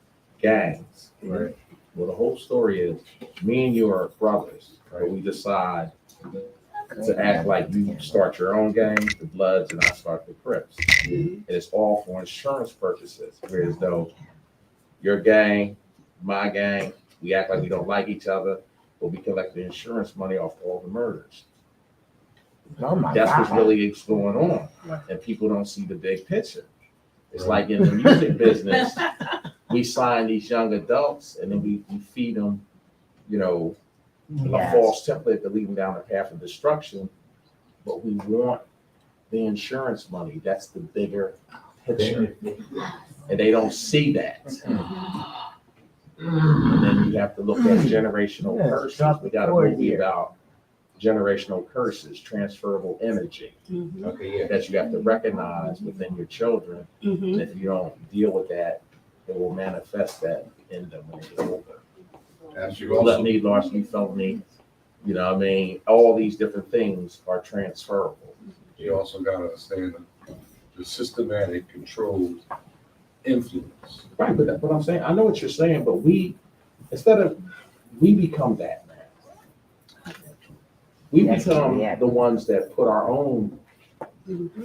gangs. Right. Well, the whole story is me and you are brothers, but we decide to act like you start your own gang, the Bloods, and I start the Crips. And it's all for insurance purposes. Whereas though your gang, my gang, we act like we don't like each other, but we collect the insurance money off all the murders. Oh my That's what's God. really going on. And people don't see the big picture. It's like in the music business, we sign these young adults and then we feed them, a Yes. false template to lead them down the path of destruction. But we want the insurance money. That's the bigger picture. And they don't see that. And then you have to look at generational Yeah, curses. drop We got a the cord movie here. about generational curses, transferable energy Okay, yeah. that you have to recognize within your children. And if you don't deal with that, it will manifest that in them when they get older. As you Let also, me, larceny, felony, all these different things are transferable. You also gotta understand the systematic controlled influence. Right, but that's what I'm saying. I know what you're saying, but we become that now. We That's become true, yeah. the ones that put our own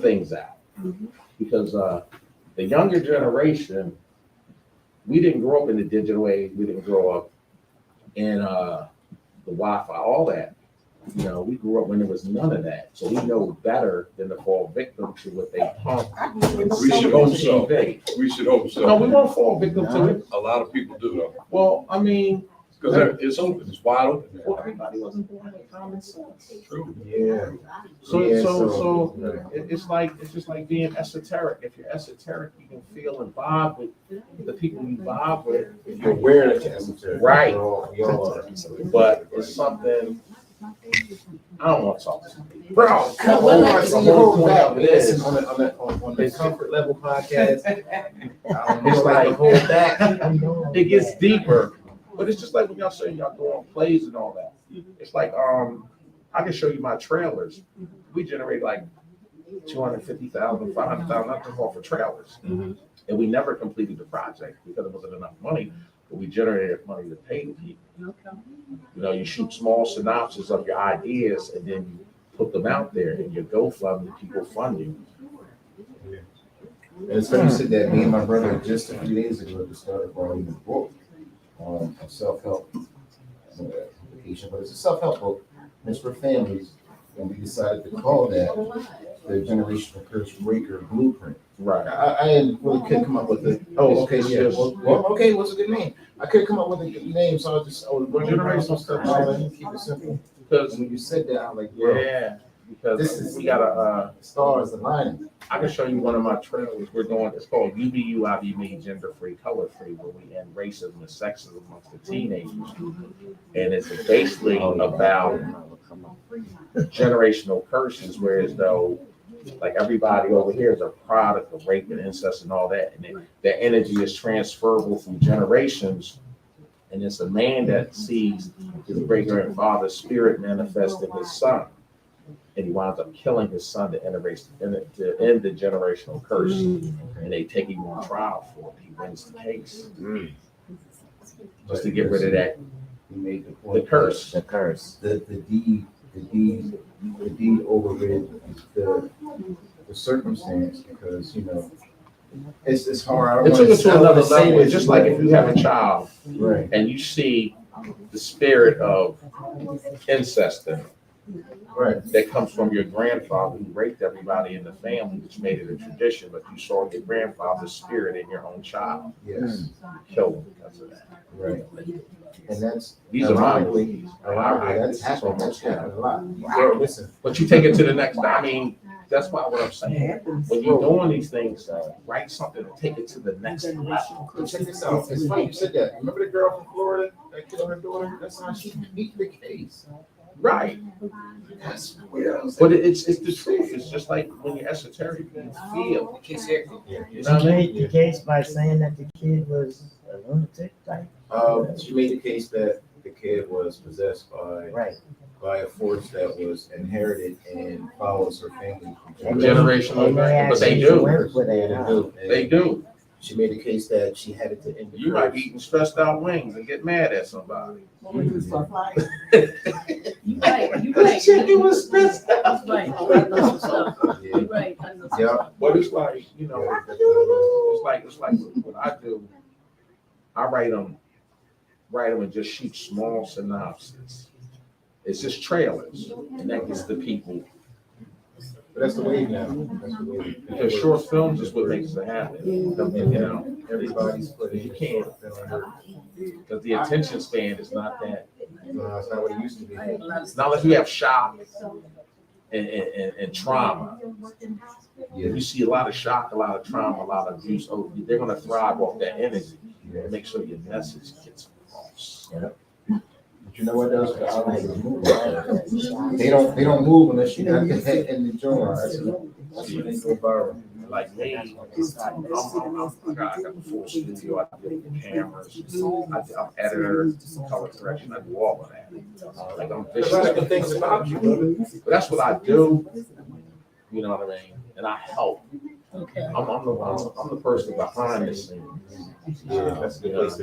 things out. Because the younger generation, we didn't grow up in the digital age. We didn't grow up in the Wi-Fi, all that. We grew up when there was none of that. So we know better than to fall victim to what they pump. We should hope so. TV. We should hope No, we so. won't fall victim to it. A lot of people do though, Well, I mean, because it's open, it's wide open. well, everybody wasn't born with common sense. True. Yeah. So Yeah, it's just like being esoteric. If you're esoteric, you can feel and vibe with the people you vibe with. If you're aware that you're esoteric. Right. We all are. But it's something I don't want to talk to. Bro, come The on. See, whole hold point back. of it is- Listen, on the Comfort Level podcast, I It's don't like to hold back. It gets deeper, but it's just like when y'all say y'all go on plays and all that. It's like I can show you my trailers. We generate like 250,000, 500,000, not just off for trailers, and we never completed the project because there wasn't enough money. But we generated money to pay the people. You shoot small synopses of your ideas and then you put them out there and you GoFundMe, people fund you. And it's funny you said that. Me and my brother just a few days ago just started writing a book, a self-help application, but it's a self-help book. And it's for families, and we decided to call that the Generational Curse Breaker Blueprint. Right. I really couldn't come up with it. Oh, okay, yeah. Well, okay, what's a good name? I couldn't come up with a good name, so I was generational stuff. Keep it simple. Because When you said that, I'm like, bro, yeah, because this is we got a stars aligning. I can show you one of my trailers. We're doing, it's called UBU made gender free, color free, where we end racism and sexism amongst the teenagers. And it's basically about generational curses, whereas though, like everybody over here is a product of rape and incest and all that. And their energy is transferable through generations. And it's a man that sees his great grandfather's spirit manifest in his son. And he winds up killing his son to end the generational curse. And they take him on trial for it. He wins the case. Just to get rid of that, He made the point. the curse. The curse. The deed overrid the circumstance because, you know, it's hard. It took it to another level. It's just like if you have a child Right. and you see the spirit of incest in it. Right. That comes from your grandfather who raped everybody in the family, which made it a tradition, but you saw your grandfather's spirit in your own child. Yes. Killed him because of that. Right. And that's These are my ironically, beliefs. that's happened. That's happened a lot. Well, listen. But you take it to the next, I mean, that's why what I'm saying. When you're doing these things, write something and take it to the next level. But check this out. It's funny you said that. Remember the girl from Florida that killed her daughter? That's how she beat the case. Right. That's weird. But it's the truth. It's just like when you're esoteric, you feel. Yeah. You know what I made mean? the case by saying that the kid was a lunatic type. She made the case that the kid was possessed by a force that was inherited and follows her family. Generational, but they do. Went with it, huh? They do. She made the case that she had it to end the You might be curse. eating stressed out wings and get mad at somebody. You right, you right. Chicken was stressed out. You right, I know some stuff. Yeah. You right, I know some Yeah. stuff. But it's like, you know, it's like what I do. I write them and just shoot small synopses. It's just trailers, and that gets the people. But that's the wave now. That's the wave. Because short films is what makes it happen. You know, Everybody's putting. You can't. Because the attention span is not that. No, it's not what it used to be. It's not like you have shock and trauma. Yeah. You see a lot of shock, a lot of trauma, a lot of abuse. Oh, they're gonna thrive off that energy. Make sure your message gets across. But you know what else? The algorithms move. They don't move unless you got the head in the joint. That's when they go viral. Like me, I got the full studio. I deal with the cameras. I'm editor, color correction. I do all of that. Like I'm There's a lot of good things about you. But that's what I do. You know what I mean? And I help. Okay. I'm the person behind the scenes. Yeah, that's a good place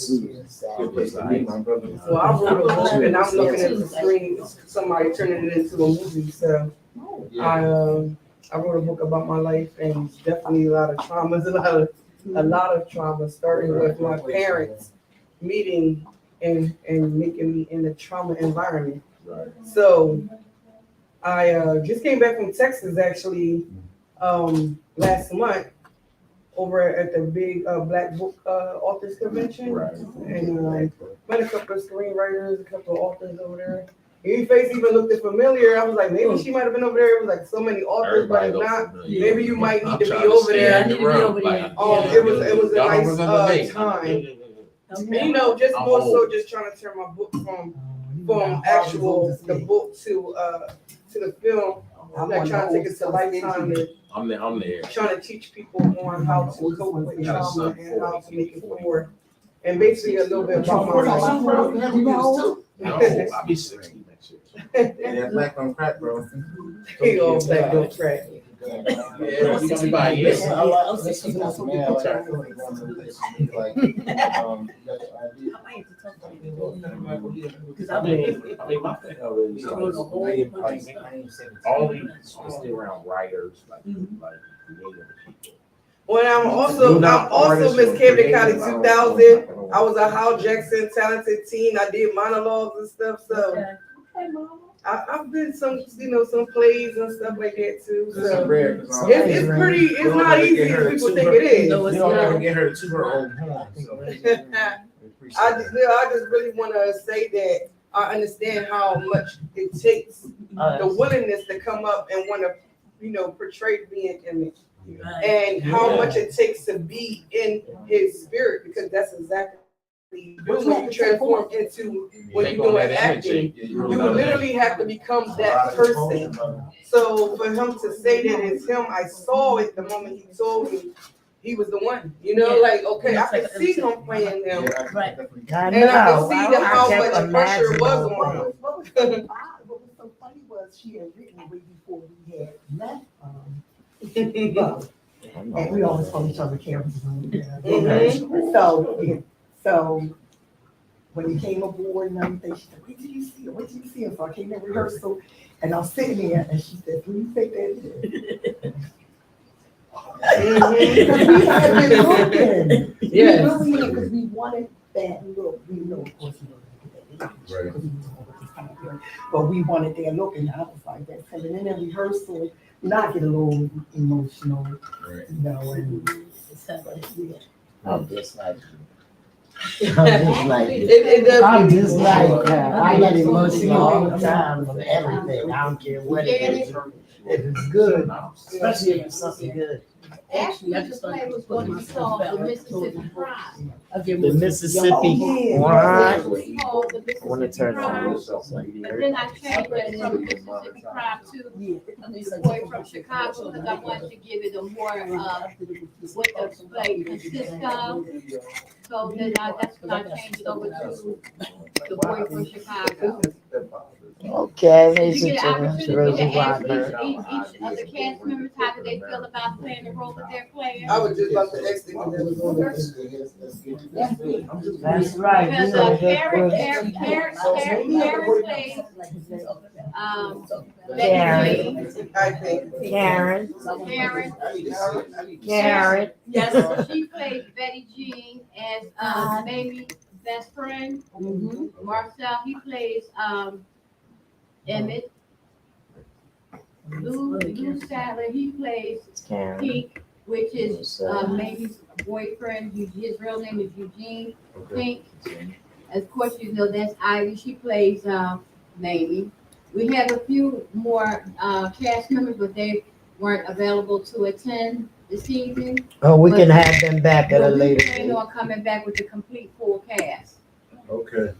to be. Good place to be, my brother. So I wrote a book and I'm looking at the screen, somebody turning it into a movie, so I wrote a book about my life and definitely a lot of traumas, a lot of trauma, starting with my parents meeting and making me in a trauma environment. Right. So I just came back from Texas actually last month over at the big Black Book Authors Convention. Right. And met a couple of screenwriters, a couple of authors over there. Your face even looked familiar. I was like, maybe she might have been over there. It was like so many authors, but if not, maybe you might need to be over there. I need to be over there. It was a nice time. And you know, just more so just trying to turn my book from actual the book to the film. I'm not trying to take it to Lifetime. I'm there. Trying to teach people on how to cope with trauma and how to make it forward. And basically a little bit about my life. No, I'll be 60 next year. And that black on crack, bro. He goes back on track. Yeah, 65 years. I like this. Man, I like like I mean, my thing is only around writers, like creative people. When I'm Do also not Miss Camden County artists or 2000. I was a Hal Jackson talented teen. I did monologues and stuff. So Okay. I've been some plays and stuff like that too. This is So rare. 'Cause it's pretty. It's not easy as people think it is. No, it's You don't ever not. get her to her own horn. So. I just really want to say that I understand how much it takes the willingness to come up and want to, portray being image, and how much it takes to be in his spirit, because that's exactly when you transform into when you're doing acting. You literally have to become that person. So for him to say that it's him, I saw it the moment he told me he was the one. Like, okay, I could see him playing him. Right. And I could see how much pressure was on him. What was so funny was she had written way before we had left. Love. And we always call each other Karen. So when he came aboard and everything, she said, "Where did you see him? Where did you see him?" So I came in rehearsal and I'm sitting there and she said, "Will you take that?" Because we had been looking. Yes. Because we wanted that look. We know, of course, Right. but we wanted that look, and I was like that. And then in rehearsal, I get a little emotional, Right. and I'm just like you. I'm just like you. It does. I'm just like her. I get emotional all the time with everything. I don't care what it is. If it's good, especially if it's something good. Actually, the play was going to be called the Mississippi Pride. The Mississippi It Pride. was called the I want to Mississippi turn Pride. on. But then I changed it from Mississippi Pride to the boy from Chicago, because I wanted to give it a more, what the play consists of. So then that's when I changed it over to the boy from Chicago. Okay, Did ladies you and get an gentlemen, opportunity Rosie to ask Weinberg. each of the cast members, how do they feel about playing the role that they're playing? I was just about to ask them when they was on there. That's right. Because We don't get Karen good. plays, Karen. Betty Jean. I think. Karen, Karen, Karen. yes, she plays Betty Jean as Mamie's best friend. Marcel, he plays Emmett. Lou Sadler, he plays Karen. Pink, which is Mamie's boyfriend. His real name is Eugene Pink. Of course, that's Ivy. She plays Mamie. We have a few more cast members, but they weren't available to attend this evening. Oh, we can have them back at a But we later plan date. on coming back with the complete full cast. Okay.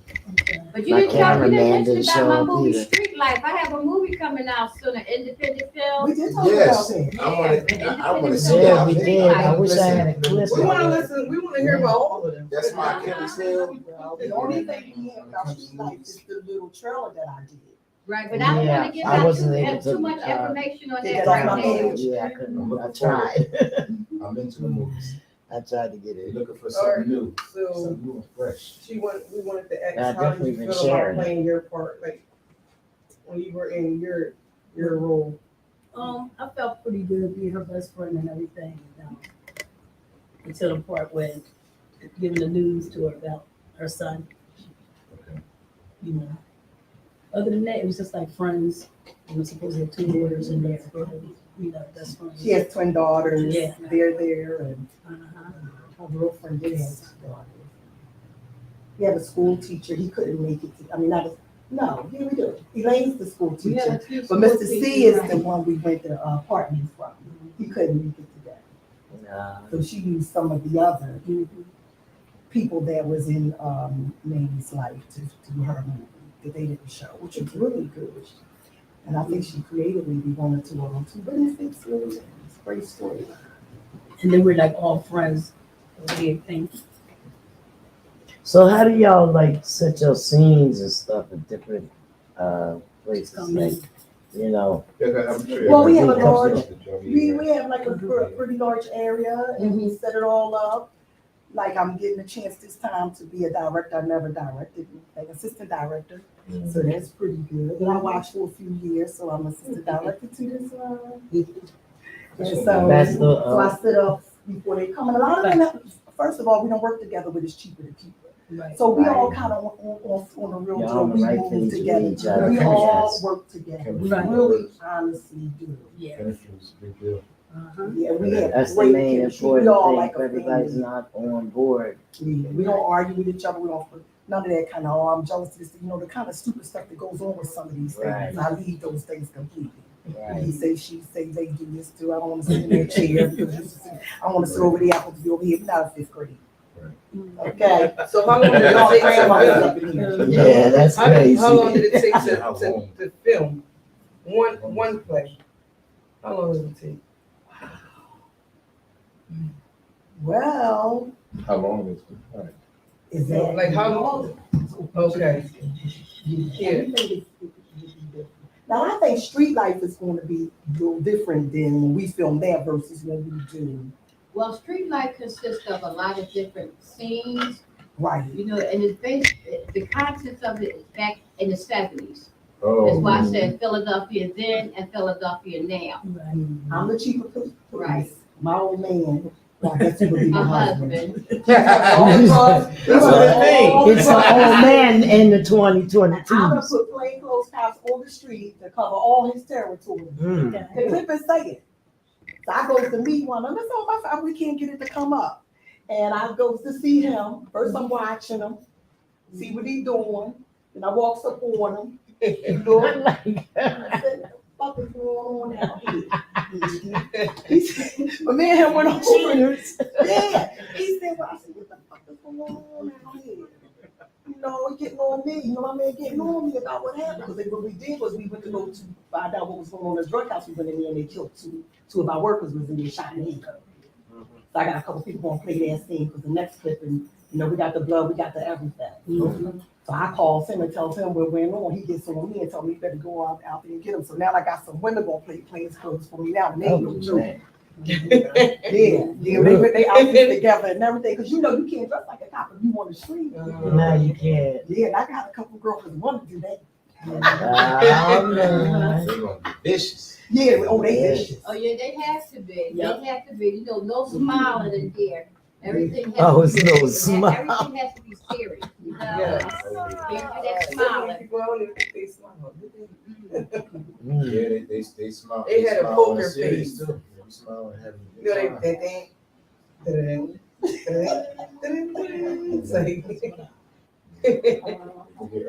But you My didn't cameraman mention didn't about show my up movie either. Street Life. I have a movie coming out soon, an independent film. we did talk about Yes, that. I want to see Yeah, that. we did. I wish I had a clip. We want to listen. We want to hear about all of them. That's my Achilles heel. The only thing we have about Street Life is the little trailer that I did. Right, but I don't Yeah, want to give I out wasn't able too to, much information on get that that right on my now. page. Yeah, I couldn't. I tried. I'm into the movies. I tried to get They're it. looking for something new, So something new and fresh. we wanted to ask I've how definitely did you been feel about sharing it. playing your part, like when you were in your role. I felt pretty good being her best friend and everything. Until the part when giving the news to her about her son. Other than that, it was just like friends. We were supposed to have 2 daughters in there, best friends. She has twin daughters. Yeah. They're there, and Uh-huh. her girlfriend did have 2 daughters. We have a school teacher. He couldn't make it. No, here we do. Elaine's the school teacher, but Mr. C is the one we went to apartment from. He couldn't make it today, so she used some of the other people that was in Mamie's life to do her movie that they didn't show, which was really good. And I think she creatively we wanted to too, but it's really it's a great story. And then we're like all friends. Weird thing. So how do y'all like set your scenes and stuff at different places? Like, Well, we have a large, we have like a pretty large area, and we set it all up. Like I'm getting a chance this time to be a director. I never directed, like assistant director. So that's pretty good. And I watched for a few years, so I'm assistant director to this. And so I set up before they come. And a lot of them, first of all, we don't work together, but it's cheaper to keep it. Right. So we all Right. kind of on the real You're deal. on the We right move page with together. each other. We all Yes. work together. We Right. really honestly do. Yeah. Chemistry is a big deal. Yeah, we have That's the great main chemistry. We important all thing. like If a everybody's family. not on board. Yeah, we don't argue with each other. We don't put none of that kind of, oh, I'm jealous of this, the kind of stupid stuff that goes on with some of these Right. things. I leave those things completely. Right. He say, she say, they do this too. I don't want to sit in that chair because I want to sit over there. I want to be over here. We're not in 5th grade. Okay. So how long did it Y'all take grandmothers to up in here. Yeah, that's how crazy. long did it take How to long? film one play? How long did it take? Well, How long is the play? is No, that like how long? Okay. Yeah. Now I think Street Life is going to be a little different than when we film that versus when we do. Well, Street Life consists of a lot of different scenes, Right. and it's based, the concept of it is back in the 70s. Oh. That's why I said Philadelphia then and Philadelphia now. I'm the chief of police. Right. My old man. Well, I guess he would be My my husband. husband. That's what I mean. It's an old man in the 2022. I'm gonna put plainclothes cops on the street to cover all his territory. Mm. The clip is saying. So I goes to meet one of them. It's on my phone. We can't get it to come up. And I goes to see him. First I'm watching him, see what he doing. Then I walks up on him. He look. I said, what the fuck is going on out here? He said, but me and him went over. Yeah. He said, well, I said, what the fuck is going on out here? He getting on me. My man getting on me about what happened. Because what we did was we went to go to find out what was going on in the drug house. We went in there and they killed two of our workers was in there shot in the head. So I got a couple people gonna play that scene because the next clip, and we got the blood, we got the everything. So I calls him and tells him what went on. He gets on me and tells me you better go out there and get him. So now I got some women gonna play plainclothes for me now. And they ain't no joke. Yeah, they outfit together and everything. Because you can't dress like a cop if you on the street. No, you can't. Yeah, and I got a couple girls that want to do that. Oh, man. They're gonna be vicious. Yeah, oh, they vicious. Oh, yeah, they have to be. Yep. They have to be. No smiling in here. Everything has Oh, to it's be no serious. smile. Everything has to be serious. Yes. Can't do that smiling. People, I don't even think they smile. Mm. Yeah, they smile. They had a smile poker on the series, face. too. They smile and have a You good know, time.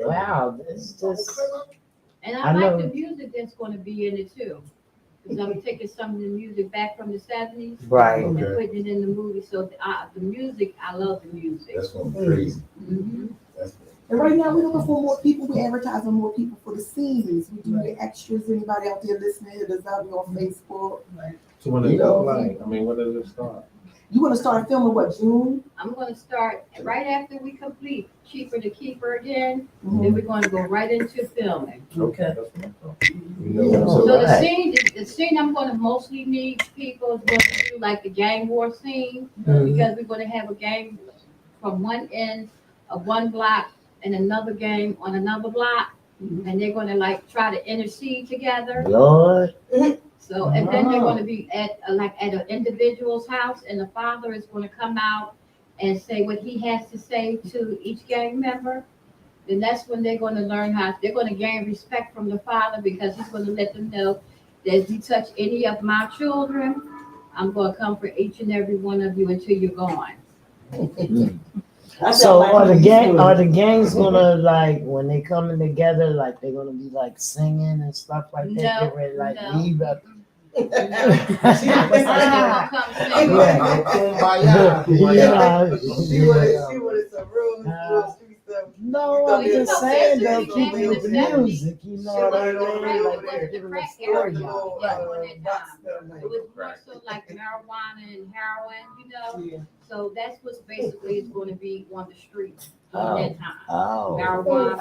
Wow, this just. And I I know. like the music that's gonna be in it too. Because I'm taking some of the music back from the 70s Right. and Okay. putting it in the movie. So the music, I love the music. That's gonna be crazy. Mhm. That's And right now, we're looking for more people. We're advertising more people for the scenes. We do the extras. Anybody out there listening, hit us up on Facebook. So when does it like? I mean, when does it start? You want to start filming what, June? I'm gonna start right after we complete Cheaper to Keeper again. Mhm. Then we're gonna go right into filming. Okay. That's what I'm talking. You know what I'm So saying? the scene I'm gonna mostly need people is going to do like the gang war scene, Mhm. because we're gonna have a gang from one end of one block and another gang on another block, and they're gonna like try to intercede together. Lord. So, and then they're gonna be at an individual's house, and the father is gonna come out and say what he has to say to each gang member. Then that's when they're gonna learn they're gonna gain respect from the father, because he's gonna let them know that if you touch any of my children, I'm gonna come for each and every one of you until you're gone. So are the gangs gonna like when they coming together, like they're gonna be like singing and stuff like that? No, Get ready, like no. leave up. I'm gonna come sing. Yeah. She wanted some real street stuff. No, I'm just saying though, Back keep in with the the 70s, music, you know what I mean? Right, Like was the giving a crack story. era. Little, Yeah, on that rock time. stuff, It was more so like marijuana and heroin, Yeah. So that's what's basically is going to be on the street Oh. during that time. Oh. Marijuana,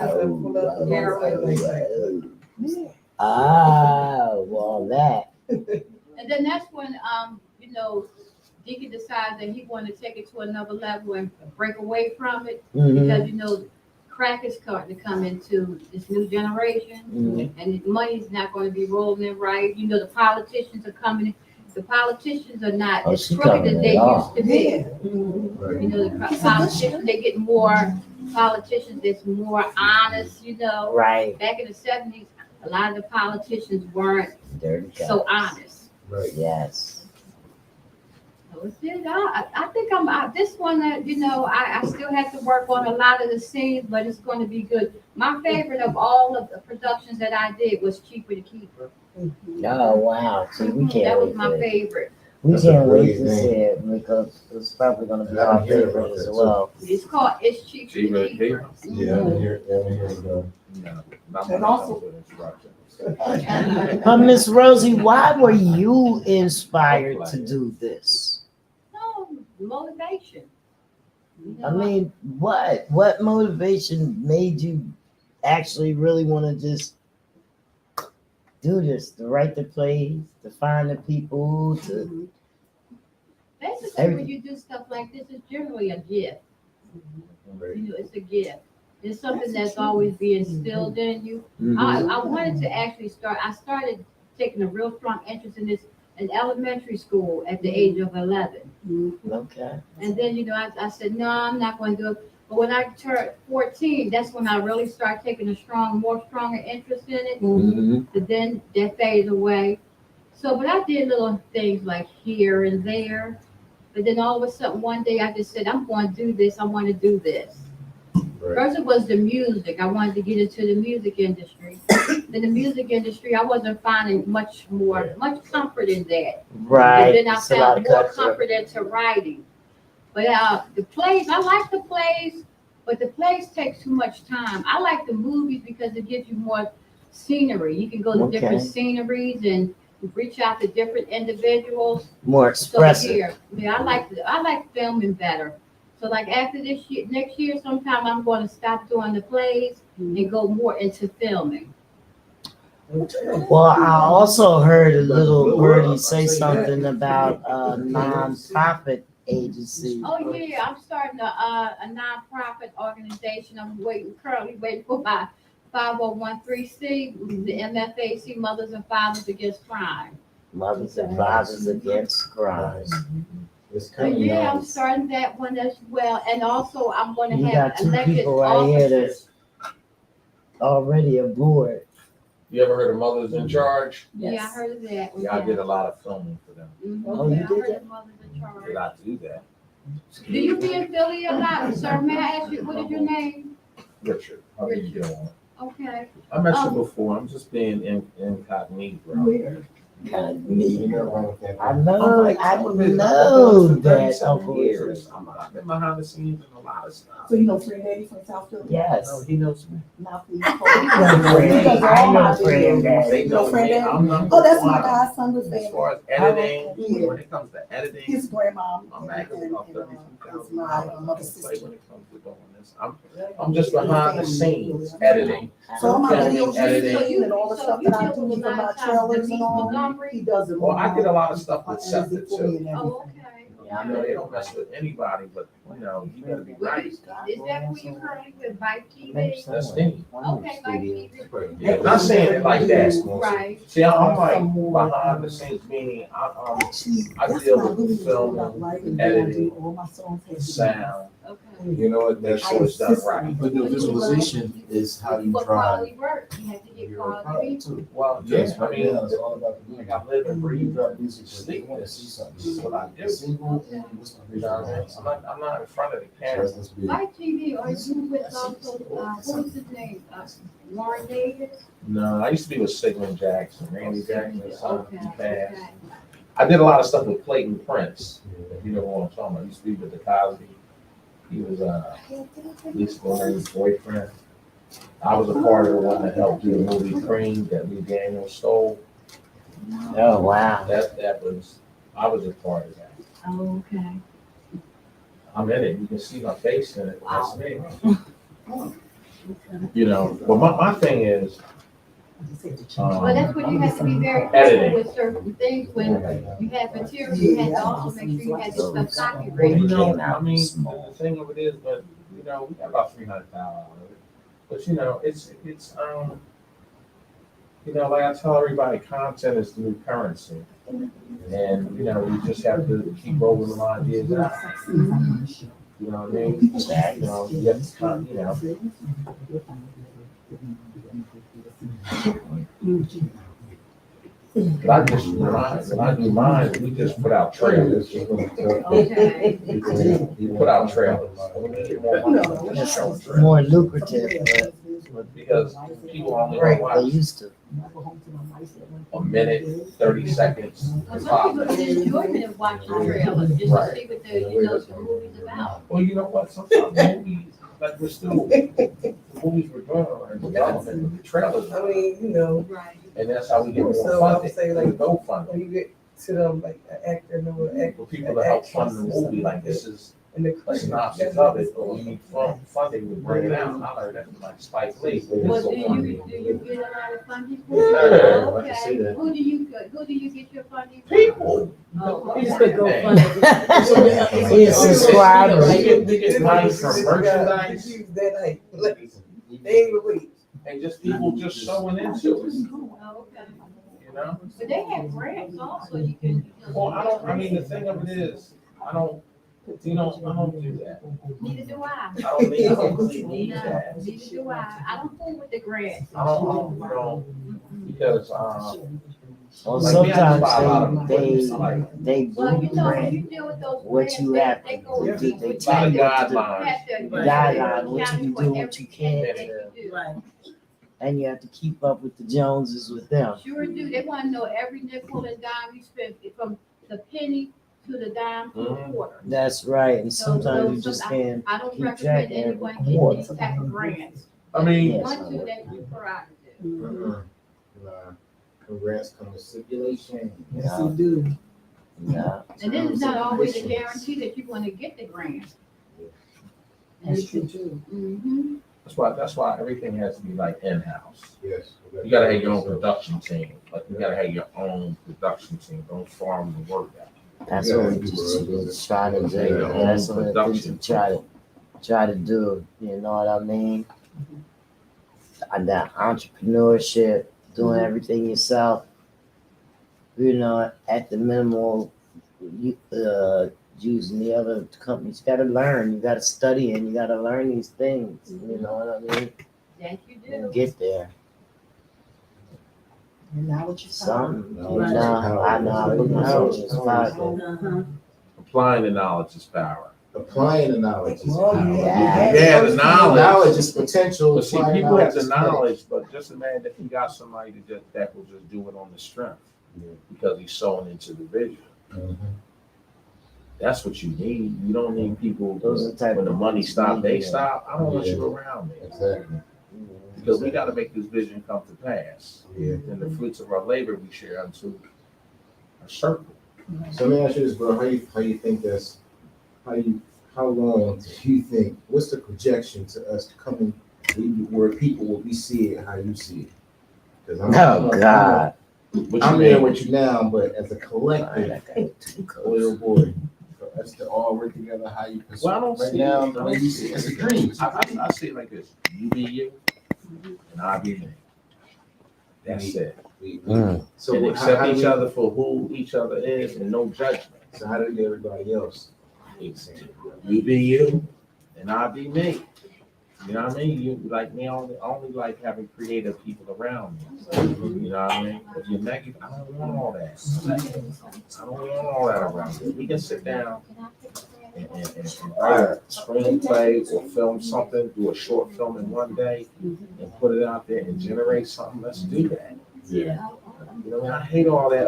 heroin. Well, that. And then that's when, Deacon decides that he want to take it to another level and break away from it, Mhm. because, crack is starting to come into this new generation, Mhm. and the money's not going to be rolling in right. The politicians are coming the politicians are not Oh, as she crooked coming as they it off. used to be. Yeah. Right. You know, the politicians, they get more politicians that's more honest, you know. Right. Back in the 70s, a lot of the politicians weren't Dirty guys. so honest. Right. Yes. So it's it. I think this one that, you know, I still have to work on a lot of the scenes, but it's going to be good. My favorite of all of the productions that I did was Cheaper to Keeper. Oh wow. See, we can't That was wait my to, favorite. we That's a can't wait great to thing. see it because it's probably gonna be And I our didn't hear favorite about as that, well. It's called It's Cheaper Cheaper to to Keeper. Yeah, I've been here, No, not And when it also- comes with instructions. But Miss Rosie, why were you inspired to do this? No, motivation. You know, I mean, what motivation made you actually really want to just do this, to write the plays, to find the people, to basically when you do stuff like this, it's generally a gift. Right. You know, it's a gift. It's something that's always being instilled in you. Mhm. I wanted to actually I started taking a real strong interest in this in elementary school at the age of 11. Okay. And then, you know, I said, no, I'm not going to do it. But when I turned 14, that's when I really started taking a more stronger interest in it. Mhm. But then that faded away. So, but I did little things like here and there. But then all of a sudden, one day I just said, I'm going to do this. I want to do this. Right. First, it was the music. I wanted to get into the music industry. In the music industry, I wasn't finding much comfort in that. Right. And then I It's a lot found of more cutthroat. comfort into writing. But the plays, I like the plays, but the plays take too much time. I like the movies because it gives you more scenery. You can go to different Okay. sceneries and reach out to different individuals. More So expressive. here, yeah, I like filming better. So like after this year, next year sometime, I'm going to stop doing the plays and go more into filming. Well, I also heard a little birdie say something about a non-profit agency. Oh yeah, I'm starting a nonprofit organization. I'm currently waiting for my 5013C, the MFAC, Mothers and Fathers Against Crime. Mothers and Fathers Against Crime. It's So coming yeah, I'm out. starting that one as well, and also I'm going to You have got two elected people right here officers. that's already aboard. You ever heard of Mothers in Charge? Yeah, I heard of that. Yeah, I did a lot of filming for them. Oh, you Yeah, I did heard that? of Mothers in Charge. Did I do that? Do you be in Philly a lot, sir? May I ask you, what is your name? Richard, how you doing? Okay. I met you before. I'm just being incognito. Where? God, You me. know wrong with that. I know that, Uncle years. Richard. I've been behind the scenes in a lot of stuff. So you know Fred Daddy from South Philly? Yes. No, he knows me. Now he's I know Fred Daddy. They know Fred me. Daddy? I'm number Oh, that's my one. godson with As family. far as editing, Yeah. when it comes to editing, His grandma I'm and back about is 32,000. my mother's Play sister. when it comes to doing this. I'm just behind the scenes editing. So all my Filming, videos editing. and all the stuff that I do for my trailers and all, he does it. Well, I did a lot of stuff with SEPTA too. Oh, okay. I know they don't mess with anybody, but you know, you gotta be right. Is that who you currently with, Bike TV? That's me. Okay, Bike TV. Yeah, not saying it like that. Right. See, I'm like behind the scenes, meaning I deal with filming, editing, all my songs have sound. Okay. You know what, that's So it's done right. but the visualization is how you For drive quality work, you have to get your quality product people. too. Well, Yes, yeah, I mean, it's all about the like music. I live and breathe. You drop music, so they want to see something. This is what I do. Single and what's my You know what I mean? visual? I'm not in front of the camera. That's big. Bike TV, are you with also, what was his name? Warren Davis? No, I used to be with Sigmund Jackson, Randy Jackson's son. Okay, He passed. okay. I did a lot of stuff with Clayton Prince. If you know what I'm talking about. I used to be with the Cosby. He was Lisa Bone's boyfriend. I was a part of the one that helped do the movie Cream that Lee Daniels stole. Oh, wow. I was a part of that. Oh, okay. I'm in it. You can see my face in it. That's me. You know, but my thing is, Well, that's when you have to be very Editing. careful with certain things, when you have material, you have to also make sure you have your stuff well, you copyrighted. know, I mean, the thing of it is, but you know, we got about 300,000 out of it. But you know, it's you know, like I tell everybody, content is the new currency. And, you know, we just have to keep rolling them ideas out. You know what I mean? You know, you have to kind of, you know. But I just remind, when I do mine, we just put out trailers. Okay. We put out trailers. And we get more money from just showing It's trailers. more lucrative, Because people only but watch they used to. a minute, 30 seconds, Well, and some 5 people minutes. get enjoyment of watching trailers, just to Right. see what the, you know, the movie's about. Well, you know what, sometimes movies, like we're still, the movies we're doing are in development, but the trailers, I mean, you know, Right. and that's how we get more So I would funding, say, like, like go funding. when you get to them, like an actor, no act, For people to help fund the movie, like this is and the a synopsis of it, or we need funding to bring it out. I learned that from like Spike Lee. Well, do you get a lot of funding? Yeah, I can see Okay, that. who do you get your funding from? People. Oh, He's okay. the GoFundMe. His subscribers. They get money from merchandise That night, like, they ain't even wait. and just people just sewing into it, Oh, okay. you know? But they have grants also, you can. Well, I mean, the thing of it is, I don't do that. Neither do I. I don't really need No, that. neither do I. I don't fool with the grants. I don't, because, Well, like, we have to buy a lot of sometimes equipment, they Well, do you know, when grant you deal with those what grants, you they have they to go. do. They with tell you what to do. guidelines. Guideline, what you can do, what you can't Everything do. that you do. Right. And you have to keep up with the Joneses with them. Sure do. They want to know every nickel and dime you spend, from the penny to the dime to the quarter. That's right. And So- sometimes so you just I- can't I don't keep track recommend of every anyone getting quarter. these type of grants. I mean, Yes. Want to, that's your prerogative. Congrats come with stipulation. Yes, you do. Yeah. And then it's not always a guarantee that you're going to get the grant. That's true too. Mm-hmm. that's why everything has to be like in-house. Yes. You gotta have your own production team, like you gotta have your own production team, don't farm the work out. That's what we just try to do. That's what we try to do. You know what I mean? And that entrepreneurship, doing everything yourself. You know, at the minimal, using the other companies. You gotta learn. You gotta study, and you gotta learn these things. You know what I mean? Yes, you And do. get there. And now what you Something. You Knowledge is know, power. I know. I look knowledge is power. Uh-huh. Applying the knowledge is power. Applying the knowledge is Oh, power. yeah. Yeah, the knowledge. Knowledge is potential. But see, Applying people have the is credit. knowledge, but just imagine if you got somebody that will just do it on the strength, because he's sewing into the vision. Mhm. That's what you need. You don't need people, Those are the type when the of money stop, they Yeah. stop. I don't want Yeah. you around me. Exactly. Because we gotta make this vision come to pass. Yeah. And the fruits of our labor we share unto our circle. So let me ask you this, bro. How you think that's, how long do you think, what's the projection to us coming, where people will be see it how you see it? 'Cause Oh God. What I'm you there mean? with you now, but as a collective, little boy, for us to all work together, how you pursue Well, I don't right see now, it. the way you see it, it's a dream. I see it like this. You be you, and I be me. That's it. So And how accept do each we- other for who each other is and no judgment. So how do everybody else? You be you, and I be me. You know what I mean? You like me, only like having creative people around me. You know what I mean? If you're negative, I don't want all that. I don't want all that around me. We can sit down and write a screenplay or film something, do a short film in one day and put it out there and generate something. Let's do that. Yeah. You know, I hate all that.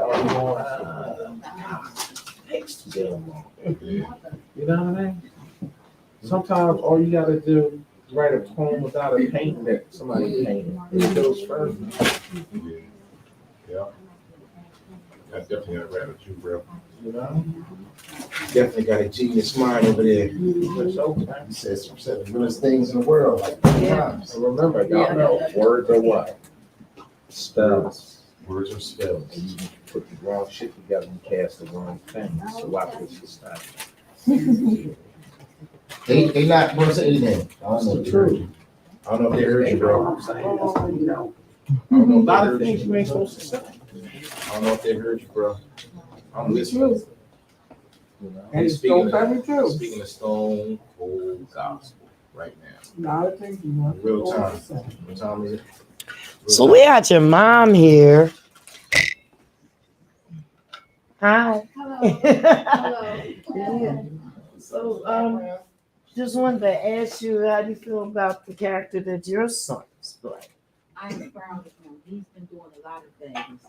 Takes too damn long. You know what I mean? Sometimes all you gotta do is write a poem without a painting that somebody painted. It goes further. Yeah. I definitely got right with you, bro. You know? Definitely got a genius mind over there. It's okay. Says the realest things in the world, like times. And remember, y'all know words are what? Spells. Words are spells. And you can put the wrong shit together and cast the wrong thing. So watch what you say. They not gonna say anything. I don't know if they heard you. I don't know if they heard you, bro. I'm saying, you know, a lot of things you ain't supposed to say. I don't know if they heard you, bro. I'm listening. You know? And it's so very true. Speaking of stone cold gospel right now. Not a thing, you know. Real time. What time is it? So we got your mom here. Hi. Hello. Hello. Yeah. So just wanted to ask you, how do you feel about the character that your son's playing? I'm proud of him. He's been doing a lot of things.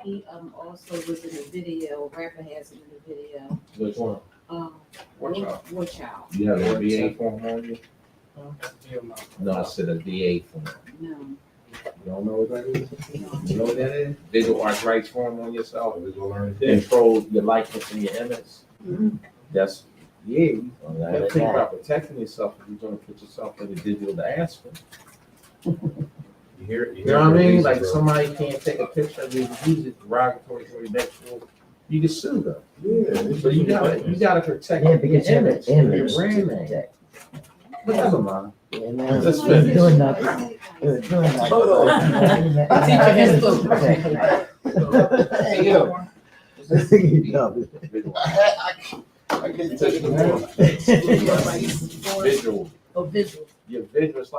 He also was in the video, rapper has him in the video. Which one? War Child. You have a VA form on you? No, I said a VA form. No. You don't know what that is? You know what that is? Visual arthritis form on yourself. Visual learning. Control your likeness and your image. That's, yeah, you Oh, gotta think about protecting yourself if you're gonna put yourself in a digital diaspora. You hear it? You know what I mean? Like somebody can't take a picture of you, use it derogatory for your next rule. You can sue them. Yeah. So you gotta protect Yeah, your because you have an image, image your to brand name. protect. But never mind. Yeah, man. Let's You're finish. doing nothing. You're doing nothing. Hold on. Teacher has to Hey, yo. I can't touch the wall. Visual. Oh, visual. Your visual is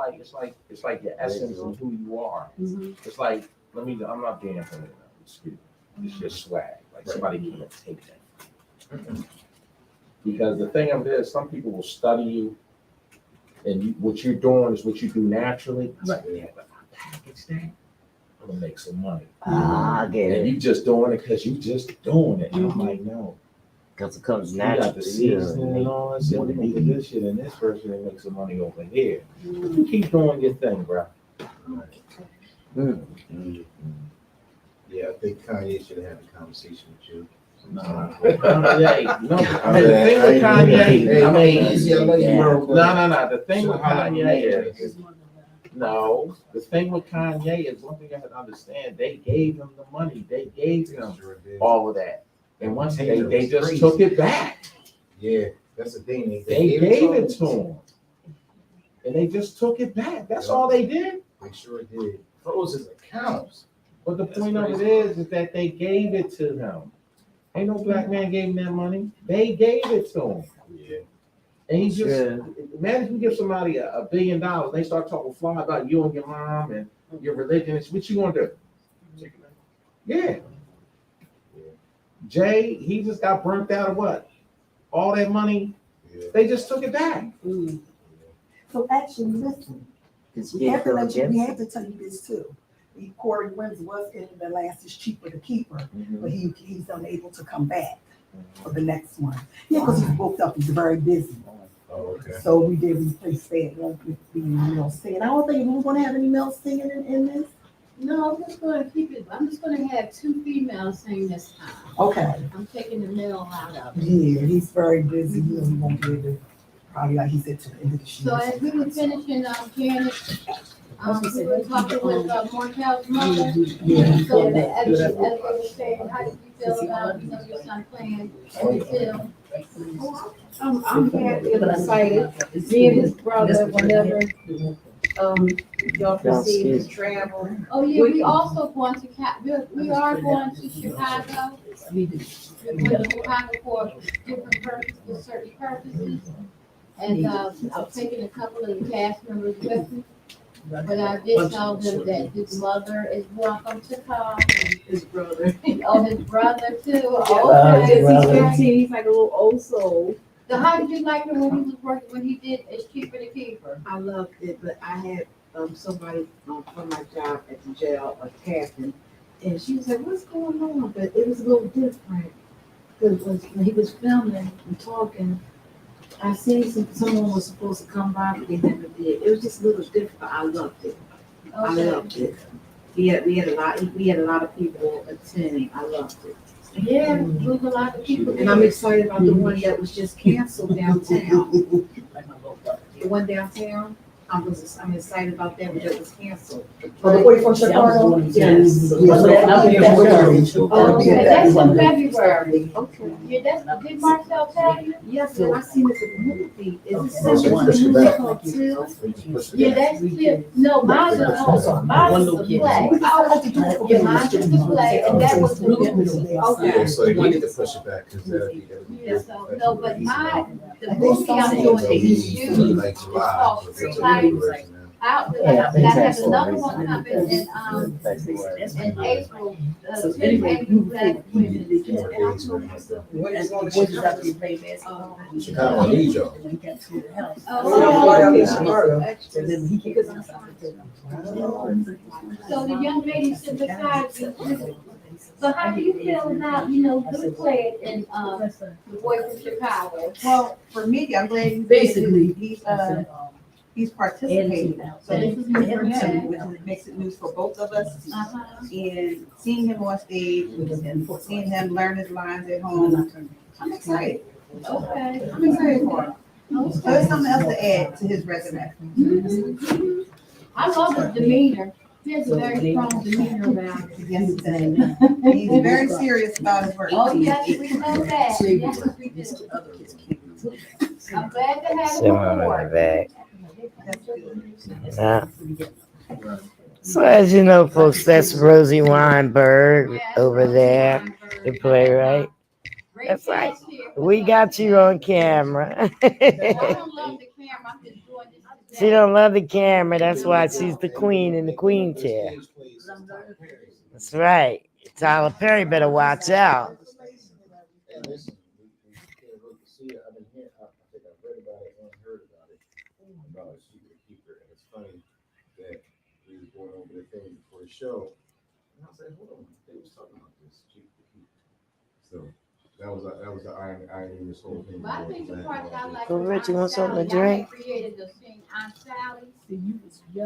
it's like your essence of who you are. It's like, I'm not being for it. Excuse me. It's your swag. Like somebody can't take that. Because the thing of it is, some people will study you, and what you're doing is what you do naturally. It's like, yeah, but if I package that, I'm gonna make some money. Ah, I get And it. you just doing it because you just doing it. And I'm like, no. Because it comes You natural got the to you. seasoning and all that shit. We can do this shit, and this person and make some money over here. You keep doing your thing, bro. Yeah, I think Kanye should have had a conversation with you. Kanye, no. I mean, the thing with Kanye, I mean, Easy, I love you, bro. no. The thing with Kanye is, no. The thing with Kanye is, one thing I have to understand. They gave him the money. They gave him all of that, and once they just took it back. Yeah, that's the thing. They gave it to him, and they just took it back. That's all they did. They sure did. Froze his accounts. But the point of it is that they gave it to him. Ain't no black man gave him that money. They gave it to him. Yeah. And he just, man, if you give somebody $1 billion, they start talking fly about you and your mom and your religion. It's what you gonna do? Yeah. Jay, he just got burnt out of what? All that money, they just took it back. So actually, listen, we have to tell you this too. Corey Wins was in The Last is Cheaper to Keep Her, but he's unable to come back for the next one. Yeah, because he's booked up, he's very busy. Oh, okay. So we did replace that one with the male singing. I don't think we're gonna have any male singing in this. No, I'm just gonna keep it, I'm just gonna have 2 females sing this time. Okay. I'm taking the male out of it. Yeah, he's very busy. He won't be able to, probably like he said, to the end of the So year. as we were finishing, Janet, we were talking with Markel's mother. Yeah. So as we were saying, how did you feel about, your son playing in the film? I'm happy and excited. Me and his brother, whenever, y'all can see his travel. Oh, yeah, we also going to, we are going to Chicago. We're going to Chicago for different purposes, for certain purposes. And, I'm taking a couple of the cast members with me. But I did tell them that his mother is welcome to come. His brother. Oh, his brother too. Okay, Okay. he's 15, he's like a little old soul. So how did you like him when he was working, when he did It's Cheaper to Keep Her? I loved it, but I had somebody from my job at the jail, a captain, and she was like, "What's going on?" But it was a little different because when he was filming and talking, I seen someone was supposed to come by, but they never did. It was just a little different. But I loved it. I loved it. We had a lot of people attending. I loved it. Yeah, there was a lot of people. And I'm excited about the one that was just canceled downtown. The one downtown. I'm excited about that, but it was canceled. Oh, the boy from Chicago? Yes. Yes. Okay, that's in February. Okay. Yeah, that's, did Marcel tell you? Yes, and I seen it at the movie. Is it So you push it back. Two? Yeah, that's clear. No, mine was, mine was the play. Yeah, mine was the play, and that was the movie. Yeah, Okay. so you need to push it back, because that'd be. Yeah, so, no, but mine, the movie I'm doing is huge. Like It's July. called so it's a Flight. new version now. I have another one coming in April. So Two anyway, April Black Women. 2 more days, man. What is on the Boys Chicago? have to play basketball. Chicago, I need y'all. We got to the house. Oh, And then he gets us. so the young lady sitting beside you. So how do you feel now, you play it in, the boy from Chicago? Well, for me, I'm glad you Basically, he's participating. So this is news for him, which makes it news for both of us. Uh-huh. And seeing him on stage and seeing him learn his lines at home, I'm excited. Okay. I'm excited for him. So there's something else to add to his resume. I love his demeanor. He has a very strong demeanor about him. Yes, he does. He's very serious about his work. Oh, yes, we know that. Yes, we do. I'm glad to have So him on aboard. back. So as you know, folks, that's Rosie Weinberg over there, the playwright. That's right. We got you on camera. I don't love the camera. I'm just doing this She today. don't love the camera. That's why she's the queen in the queen chair. That's right. Tyler Perry better watch out. And listen, we can't look to see it. I've been here, I think I've read about it and heard about a secret keeper. And it's funny that we was going over the thing before the show. And I was like, hold on, they was talking about this secret keeper. So that was the irony in this whole thing. But I think the part that I like. Well, with Rich, you Aunt want something to Sally, I drink? created the thing Aunt Sally.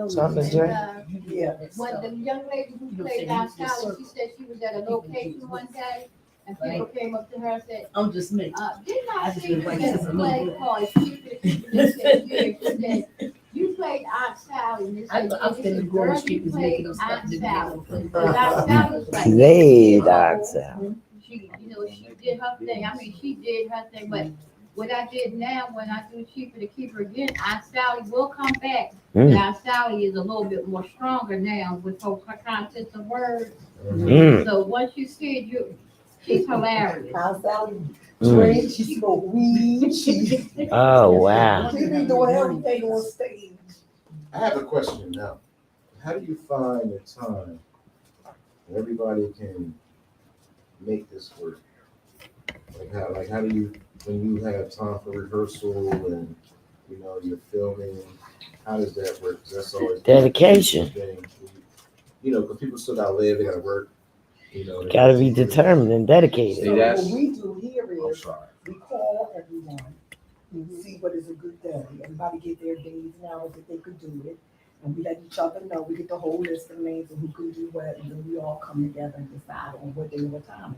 Something to And, drink? Yeah. when the young lady who played Aunt Sally, she said she was at a location one day, and people came up to her and said, I'm just me. didn't I I just see you been in waiting a for a play little called Secret Keeper? She said, you played Aunt Sally. And they I'm said, finna go girl, and speak you is making played us stop Aunt the Sally. video. But Aunt Sally was like, Played Aunt Sally. she, she did her thing. I mean, she did her thing, but what I did now, when I do Cheaper to Keep Her again, Aunt Sally will come back. But Aunt Sally is a little bit more stronger now with her content of words. Mm. So once you see it, she's hilarious. How Sally drink, she smoke weed, she Oh, wow. be doing everything on stage. I have a question now. How do you find the time when everybody can make this work? Like how do you, when you have time for rehearsal and, you're filming, how does that work? 'Cause that's always Dedication. Because people still gotta live, they gotta work, they Gotta be determined and dedicated. So that's- what we do here I'm is, sorry. we call everyone, we see what is a good day. Everybody get their days and hours that they could do it. And we let each other know, we get the whole list of names of who can do what, and then we all come together and decide on what day and what time.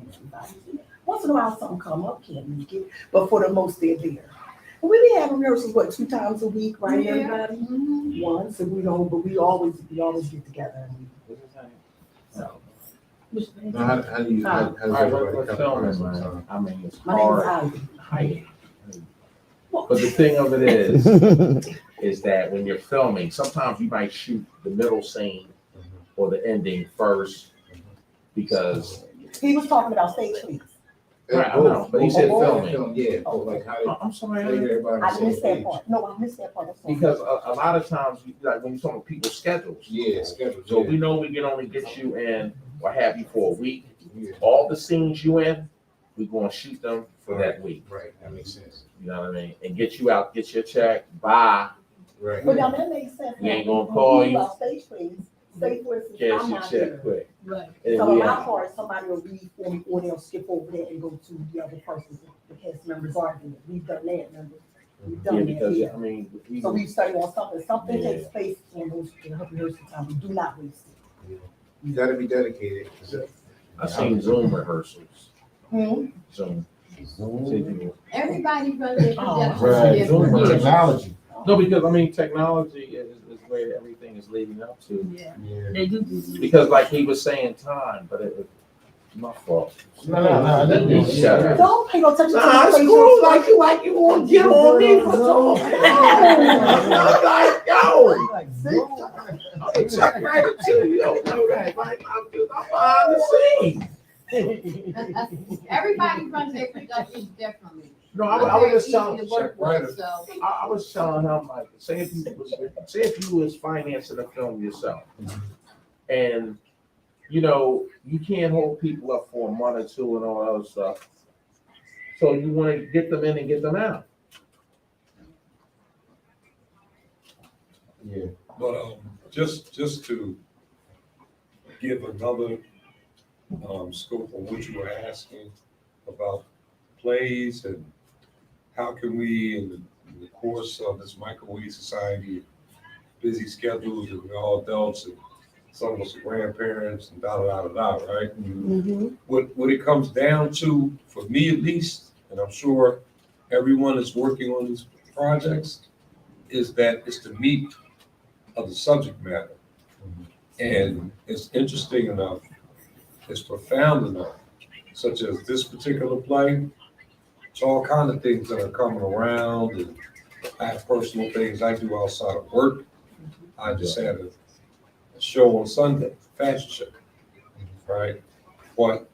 Once in a while, something come up, can't make it, but for the most, they're there. And we be having rehearsals, 2 times a week, right, Yeah. everybody? Once, and we don't, but we always get together and we, so. Now, how do you, how does All right, everybody we're come filming, together man. sometime? I mean, it's My name is hard. Ivy. But the thing of it is that when you're filming, sometimes you might shoot the middle scene or the ending first because. He was talking about stage plays. Right, I know, but he said filming. Yeah, like how I'm sorry, do everybody on the I same missed that page? part. No, I missed that part. I'm sorry. Because a lot of times, like when you're talking about people's schedules. Yeah, schedule. So we know we can only get you in or have you for a week. Yeah, All the scenes you in, we're gonna shoot them for that week. right, that makes sense. You know what I mean? And get you out, get your check, bye. Right. But now that makes sense. We ain't Now, gonna when call we do you. our stage plays, say for instance, Cash I'm your not check here. quick. Right. And So we in my have- part, somebody will read for me, or they'll skip over there and go to the other person. The cast members are doing it. We've done that, remember? We've Yeah, done that because here. I mean, So we study on something. Something Yeah. takes place in those rehearsal time. We do not waste it. You gotta be dedicated. 'Cause I've seen Zoom rehearsals. Hmm? Zoom. Everybody does their Oh, production right. different. Zoom Yeah. Technology. No, because I mean, technology is way that everything is leading up to. Yeah, Yeah. they do. Because like he was saying time, but it's my fault. No, that means Shut up. Don't pay no attention to Nah, the it's face. cool. Like you want to get on me for something. I'm like, yo, I'm check right too. You don't know that. Like, I'm behind the scenes. Everybody runs their productions differently. No, I'm I was very just easy telling, to work with, so. I was telling him, like, say if you was financing a film yourself, and you know you can't hold people up for a month or two and all that other stuff, so you want to get them in and get them out. Yeah. But just to give another scope on what you were asking about plays and how can we, in the course of this microwave society, busy schedules, and we're all adults, and some of us are grandparents, and da da da da, da, right? What it comes down to, for me at least, and I'm sure everyone that's working on these projects, is that it's the meat of the subject matter. And it's interesting enough, it's profound enough, such as this particular play. It's all kind of things that are coming around, and I have personal things I do outside of work. I just had a show on Sunday, fashion show, right? But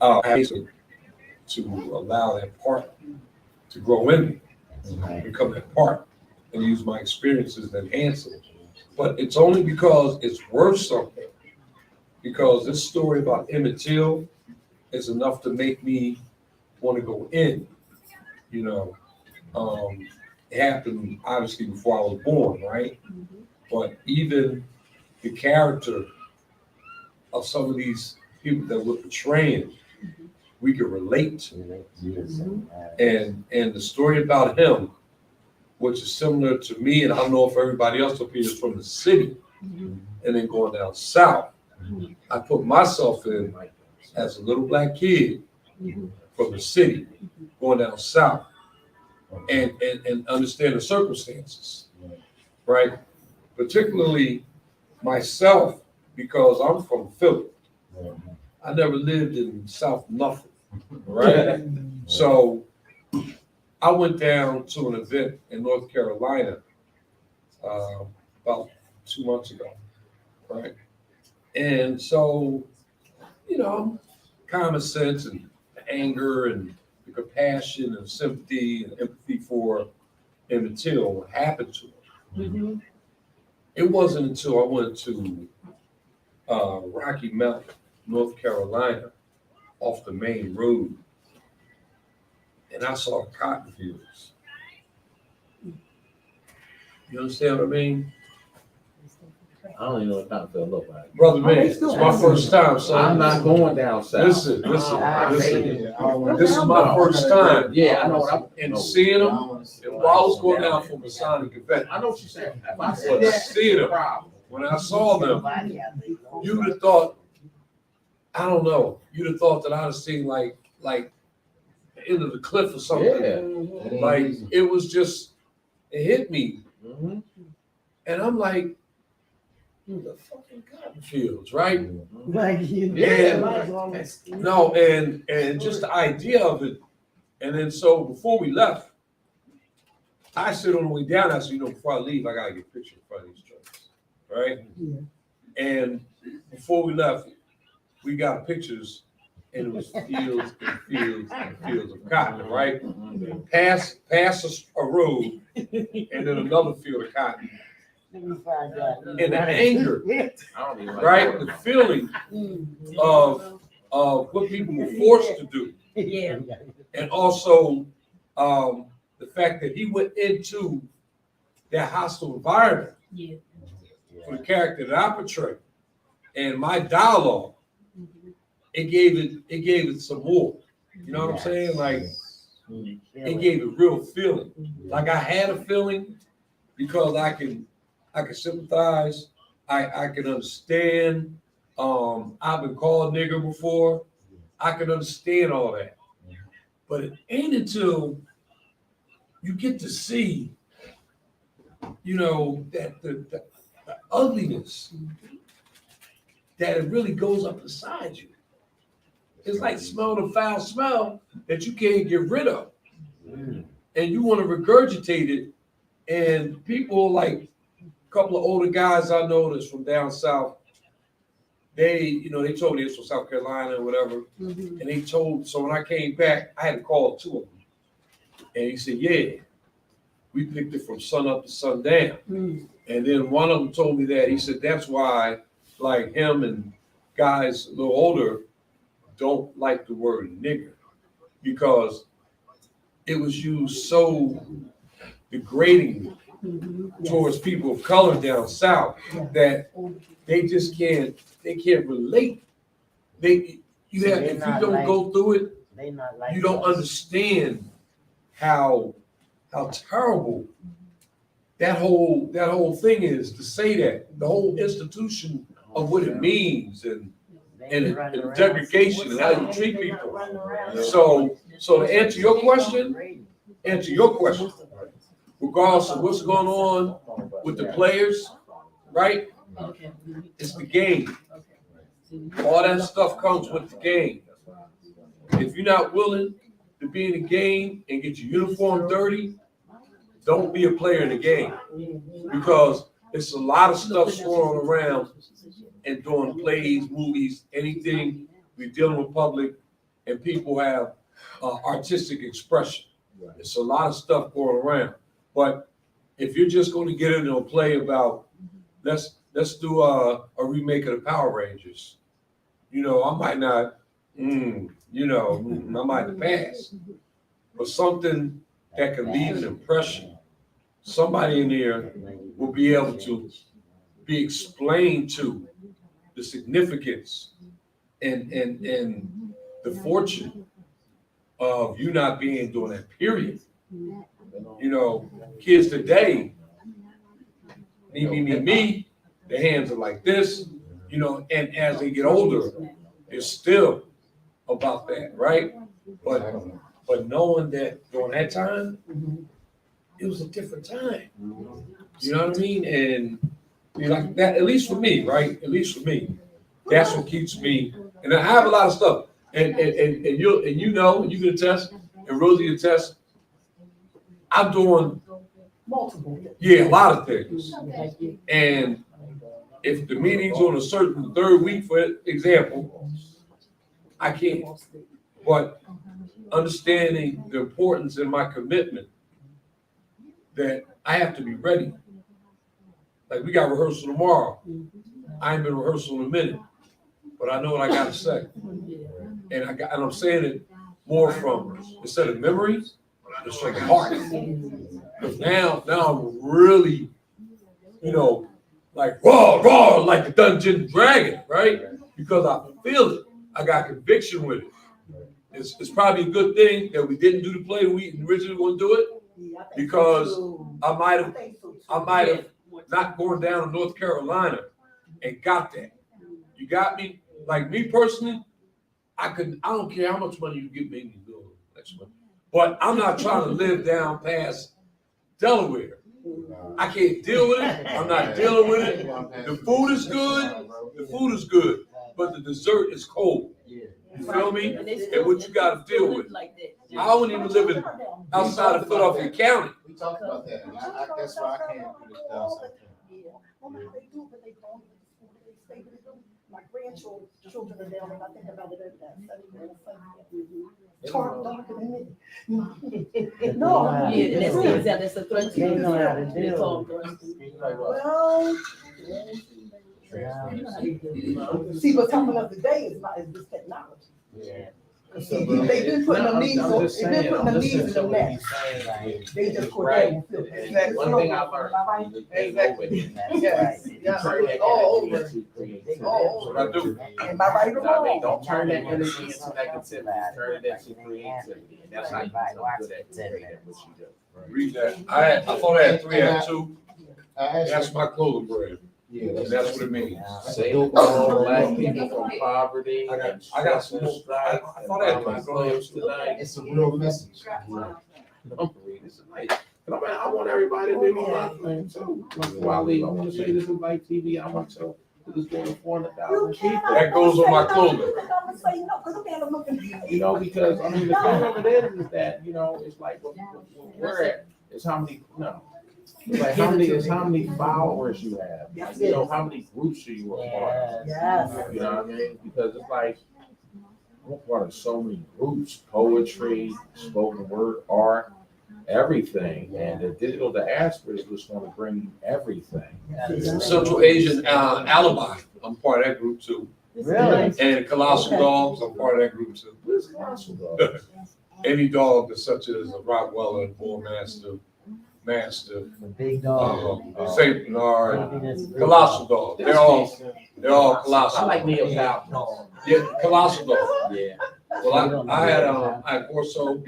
I to allow that part to grow in me, become that part, and use my experiences to enhance it. But it's only because it's worth something. Because this story about Emmett Till is enough to make me want to go in. You know, it happened obviously before I was born, right? But even the character of some of these people that we're portraying, we can relate to. And the story about him, which is similar to me, and I don't know if everybody else up here is from the city, and then going down south. I put myself in as a little black kid from the city, going down south, and understand the circumstances, right? Particularly myself, because I'm from Philly. I never lived in South nothing, right? So I went down to an event in North Carolina about 2 months ago, right? And so, you know, common sense and anger and the compassion and sympathy and empathy for Emmett Till, what happened to him. It wasn't until I went to Rocky Mountain, North Carolina, off the main road, and I saw cotton fields. You understand what I mean? I don't even know what kind of field look like. Brother man, it's my first time, son. I'm not going down south. Listen. This is my first time. Yeah, I know what I'm. And seeing them, and while I was going down for Masonic event, I know what you're saying. but seeing them, when I saw them, you would have thought, I don't know, you'd have thought that I'd have seen like the end of the cliff or something. Yeah. Like it was just, it hit me. And I'm like, the fucking cotton fields, right? Like you. No, and just the idea of it. And then so before we left, I said on the way down, I said, you know, before I leave, I gotta get a picture in front of these trucks, right? And before we left, we got pictures, and it was fields and fields and fields of cotton, right? Pass a road, and then another field of cotton. And the anger, right? The feeling of what people were forced to do. Yeah. And also the fact that he went into that hostile environment for the character that I portray. And my dialogue, it gave it some more. You know what I'm saying? Like it gave it real feeling. Like I had a feeling because I can sympathize. I can understand. I've been called nigger before. I can understand all that. But it ain't until you get to see you know, that the ugliness that it really goes up inside you. It's like smelling a foul smell that you can't get rid of. And you want to regurgitate it. And people like a couple of older guys I know that's from down south, they told me this from South Carolina or whatever. And they told, so when I came back, I had to call two of them. And he said, yeah, we picked it from sun up to sundown. And then one of them told me that, he said, that's why like him and guys a little older don't like the word nigger, because it was used so degrading towards people of color down south that they just can't relate. If you don't go through it, you don't understand how terrible that whole thing is, to say that the whole institution of what it means and degradation and how you treat people. So to answer your question, regardless of what's going on with the players, right? It's the game. All that stuff comes with the game. If you're not willing to be in the game and get your uniform dirty, don't be a player in the game, because it's a lot of stuff swirling around and doing plays, movies, anything. We're dealing with public, and people have artistic expression. It's a lot of stuff going around. But if you're just going to get in and play about, let's do a remake of the Power Rangers, I might not, I might pass. But something that can leave an impression, somebody in there will be able to be explained to the significance and the fortune of you not being during that period. Kids today, me, their hands are like this, and as they get older, it's still about that, right? But knowing that during that time, it was a different time. You know what I mean? And like that, at least for me, right? At least for me, that's what keeps me. And I have a lot of stuff, and you can attest, and Rosie attest. I'm doing Multiple. a lot of things. And if the meeting's on a certain third week, for example, I can't. But understanding the importance and my commitment that I have to be ready. Like we got rehearsal tomorrow. I ain't been rehearsal in a minute, but I know what I gotta say. And I'm saying it more from, instead of memory, it's from the heart. Because now I'm really, like raw, like the Dungeon Dragon, right? Because I feel it. I got conviction with it. It's probably a good thing that we didn't do the play we originally want to do it, because I might have not gone down to North Carolina and got that. You got me? Like me personally, I don't care how much money you give me to do next month, but I'm not trying to live down past Delaware. I can't deal with it. I'm not dealing with it. The food is good, but the dessert is cold. You feel me? And what you got to deal with. I don't even live outside of Philadelphia County. We talked about that, and that's why I can't do this down south. My grandchildren are down, and I think about it every day. Darker than me. No. That's a threat to They know how to It's deal. all Well, see, what's coming up today is this technology. Yeah. They've been putting them needs on, they've been putting them needs in the net. They just put that. One thing I learned, you ain't over it. Yes, yes, all over. All What I over. do. Am I right or wrong? Don't turn that energy into negativity, turn it into creativity. And that's how you become good at creating what you do. Read that. I thought I had 3, I had 2. I asked That's my clothing brand. Yeah, And that's what it means. Save all black people from poverty. I got some. I thought I had my my clothes clothes. tonight. it's a real message. Don't read this. And I want everybody to be on my thing too. Before I leave, I want to say this is like TV. I want to this going to 400,000 people. That goes on my clothing. You know, because I mean, the thing of it is that, you know, it's like what we're at is how many, no. It's like how many followers you have. Like, you know, how many groups are you a part of? Yes. You know what I mean? Because it's like, I'm a part of so many groups, poetry, spoken word, art, everything. And the digital diaspora just want to bring you everything. Central Asian Alibi, I'm part of that group too. Really? And Colossal Dogs, I'm part of that group too. What is Colossal Dog? Any dog that's such as a Rottweiler, Bull Mastiff, The big dog. Saint Bernard, Maybe that's- Colossal Dog. They're all colossal. I like Neil's house. Yeah, Colossal Dog. Yeah. Well, I had Orso,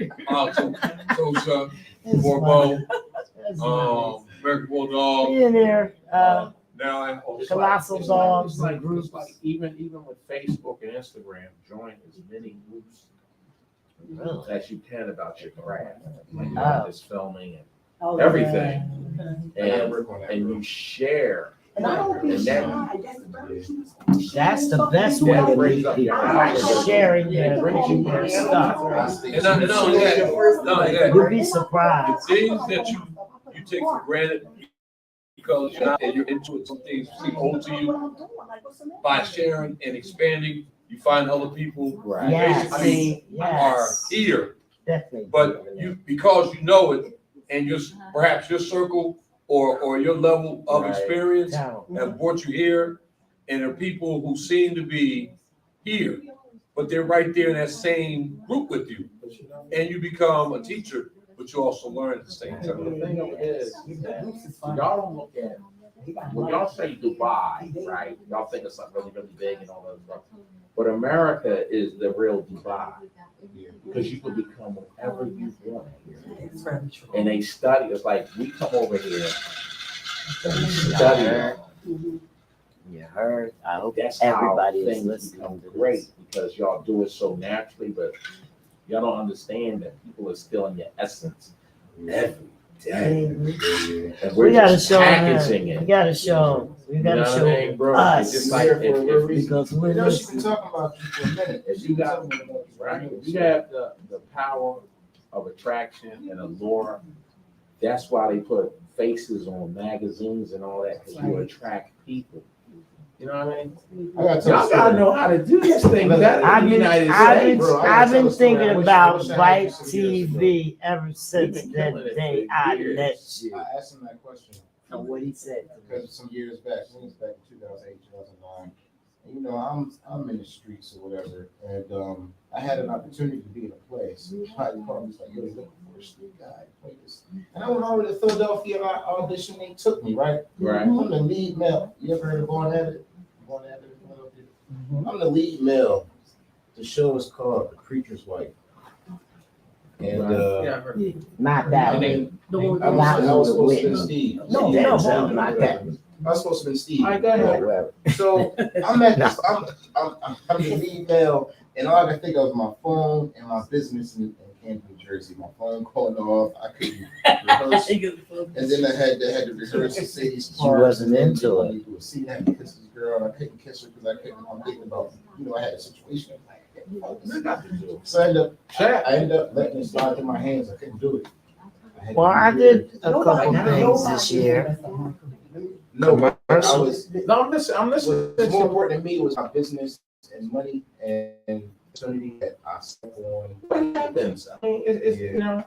Tosa, Borbo, American Bulldog. Being there, Now I Colossal Dogs It's like, and groups. it's like even with Facebook and Instagram, join as many groups Really? as you can about your craft. Like Oh. this filming and Oh, everything. gotta And work on that, and bro. you share. And I don't be And shy. that- That's the best way to meet people, by sharing your stuff. And not only that, You'd be surprised. the things that you take for granted because you're not, and you're into it, some things seem old to you. By sharing and expanding, you find other people who Right. Yes. I mean, are Yes. here, Definitely. but because you know it, and perhaps your circle or your level of Right. experience Down. have brought you here, and there are people who seem to be here, but they're right there in that same group with you, and you become a teacher, but you also learn at the same The time. thing of it is that y'all don't look at, when y'all say Dubai, right? Y'all think of something really, really big and all that stuff. But America is the real Dubai. Because you can become whatever you want here. And they study, it's like we come over here and we study. You heard? I hope That's how everybody is things listening become to great, this. because y'all do it so naturally, but y'all don't understand that people are still in your essence every day. And we're We gotta just show packaging them. it. We gotta show. We You know gotta what I mean, show bro? us. It's just like if Because we're You know, she's been listening. talking about you for a minute. If you got, right, if you have the power of attraction and allure, that's why they put faces on magazines and all that, because you attract people. You know what I mean? I gotta tell Y'all gotta know how to do this thing better I've in the been, United I've been, States. bro, I gotta I've tell been a story. I thinking wish about I had White you some years ago. TV ever since been the killing it day for I years. met you. I asked him that question And what he said. because some years back, I think it was back in 2008, 2009. And, you know, I'm in the streets or whatever, and I had an opportunity to be in a play. So somebody called me, like, yo, you're looking for a street guy to play this. And I went over to Philadelphia, I auditioned, they took me, right? Right. I'm the lead male. You ever heard of Born At It? Born At It? I'm the lead male. The show is called The Preacher's Wife. And Not that and one. then I was supposed to be Steve. No, Denzel, not that one. I was supposed to be Steve. All right, go ahead. Whatever. So I'm at this, I'm the lead male, and all I could think of was my phone and my business in Camden, New Jersey. My phone calling off. I couldn't rehearse. And then I had to rehearse and say these parts. She wasn't into it. Do a scene, I had to kiss this girl, and I couldn't kiss her because I'm thinking about, I had a situation. So I ended up letting it slide through my hands. I couldn't do it. had to Well, be I here. did a couple things this year. No, but I Commercial. was, No, I'm listening. what's more important to me was my business and money and opportunity that I spent on. What happens? I mean, it's you know.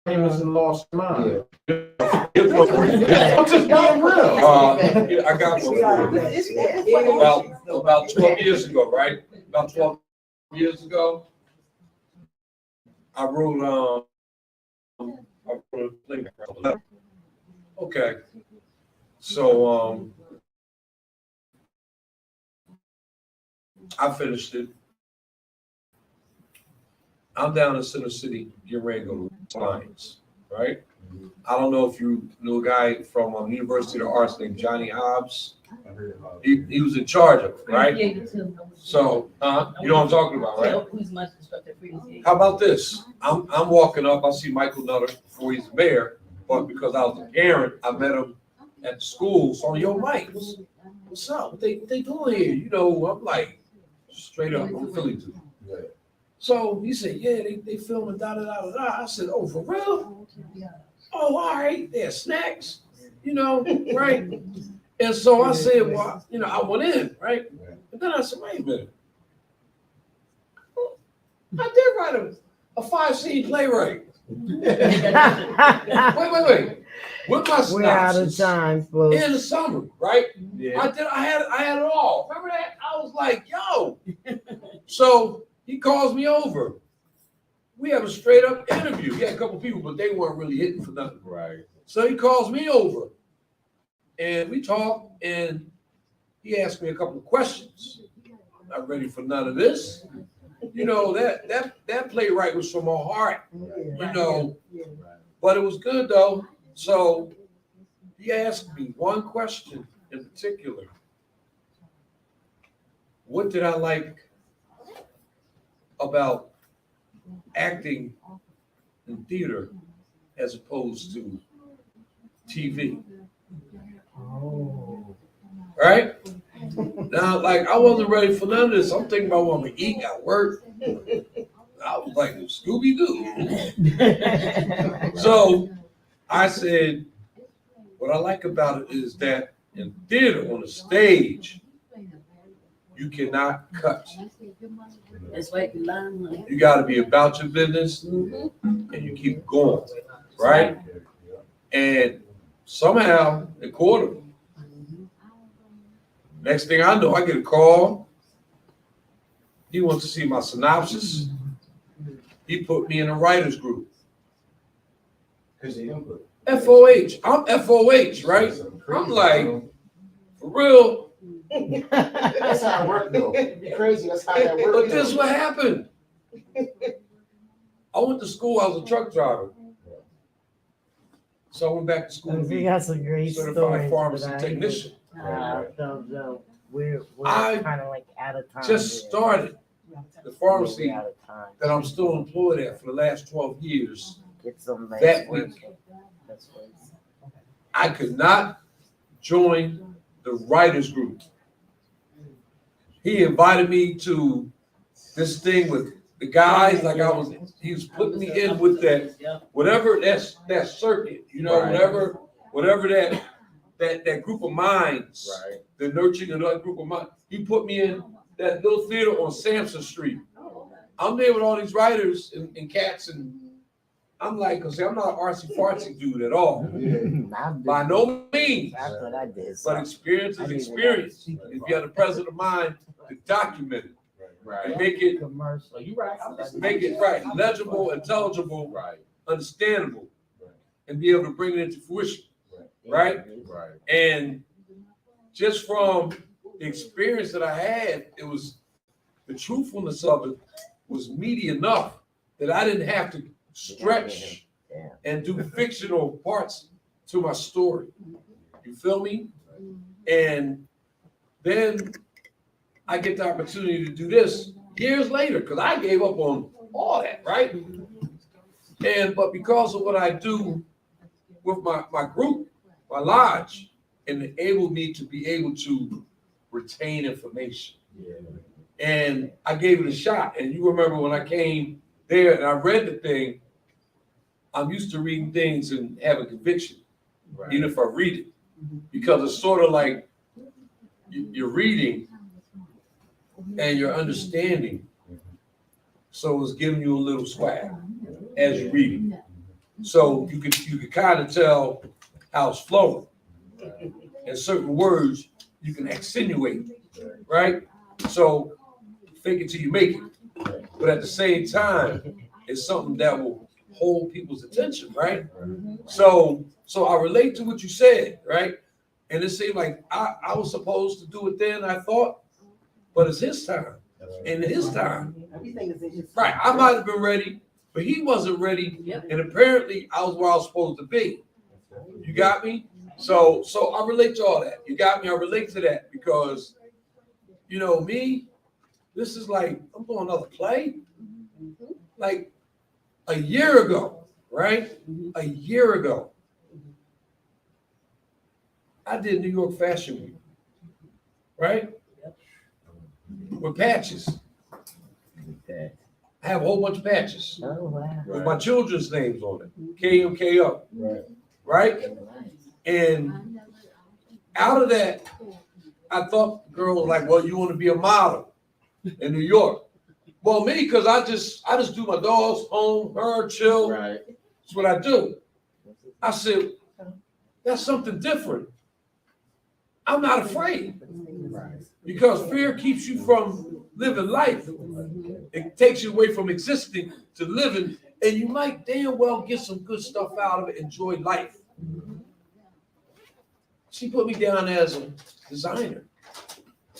Famous and lost mind. I'm just being real. Yeah, I got one. About 12 years ago, right? About 12 years ago, I wrote a thing. Okay. So, I finished it. I'm down in Center City, getting ready to go to Lions, right? I don't know if you knew a guy from University of the Arts named Johnny Hobbs. He was in charge of it, right? Yeah, you too. So, you know what I'm talking about, right? Yeah, who's much instructor free? How about this? I'm walking up, I see Michael Nutter before he's mayor, but because I was a parent, I met him at the school. So, yo, Mike, what's up? What they doing here? You know, I'm like, straight up, I'm Philly dude. So he said, yeah, they filming da. I said, oh, for real? Oh, all right, there's snacks, you know, right? And so I said, well, you know, I went in, right? And then I said, wait a minute. I did write a 5-scene playwright. Wait. With my We're out of synopsis time, folks. in the summer, right? Yeah. I had it all. Remember that? I was like, yo. So he calls me over. We have a straight up interview. He had a couple people, but they weren't really hitting for nothing. Right. So he calls me over and we talk and he asked me a couple of questions. I'm not ready for none of this. You know, that playwright was from my heart, you know, but it was good though. So he asked me one question in particular. What did I like about acting in theater as opposed to TV? Oh. Right? Now, like, I wasn't ready for none of this. I'm thinking about what I'm gonna eat at work. I was like, Scooby-Doo. So I said, what I like about it is that in theater, on the stage, you cannot cut. That's right, you learn. You got to be about your business and you keep going, right? And somehow they caught him. Next thing I know, I get a call. He wants to see my synopsis. He put me in a writer's group. FOH. I'm FOH, right? I'm like, for real. That's how it works, though. Be crazy. That's how that works. But this is what happened. I went to school. I was a truck driver. So I went back to school to We be got some great certified stories. pharmacy but technician. So we're I kind of like out of time. Just here. started the pharmacy We're out of time. that I'm still employed at for the last 12 years. Get some That legs week. working. That's what it's- I could not join the writers group. He invited me to this thing with the guys, like he was putting me in with that, whatever that circuit, you know, Right. whatever that group of minds, Right. the nurturing of that group of minds. He put me in that little theater on Sampson Street. I'm there with all these writers and cats, and I'm like, cause see, I'm not an artsy-fartsy dude at all. By no means. That's what I did. But experience is experience. If you have the presence of mind to document it and make it Commercial. You right. I'm just make it right, legible, intelligible, right. understandable, and be able to bring it into fruition, right? Right. And just from the experience that I had, it was the truthfulness of it was meaty enough that I didn't have to stretch and do fictional parts to my story. You feel me? And then I get the opportunity to do this years later because I gave up on all that, right? But because of what I do with my group, my lodge, and it enabled me to be able to retain information. And I gave it a shot. And you remember when I came there and I read the thing, I'm used to reading things and having conviction, even if I read it, because it's sort of like you're reading and you're understanding. So it's giving you a little swag as you're reading. So you could kind of tell how it's flowing. And certain words you can accentuate, right? So fake it till you make it. But at the same time, it's something that will hold people's attention, right? So I relate to what you said, right? And it seemed like I was supposed to do it then, I thought, but it's his time. And his time. Everything is in his Right. I might have been ready, but he wasn't ready. And apparently I was where I was supposed to be. You got me? So I relate to all that. You got me? I relate to that because, you know, me, this is like, I'm doing another play. Like a year ago, right? A year ago, I did New York Fashion Week, right? With patches. Okay. I have a whole bunch of patches Oh, wow. with my children's names on it. KMKO. Right? And out of that, I thought the girl was like, well, you want to be a model in New York. Well, me, because I just do my dogs, home, her, chill. Right. That's what I do. I said, that's something different. I'm not afraid. Because fear keeps you from living life. It takes you away from existing to living, and you might damn well get some good stuff out of it, enjoy life. She put me down as a designer,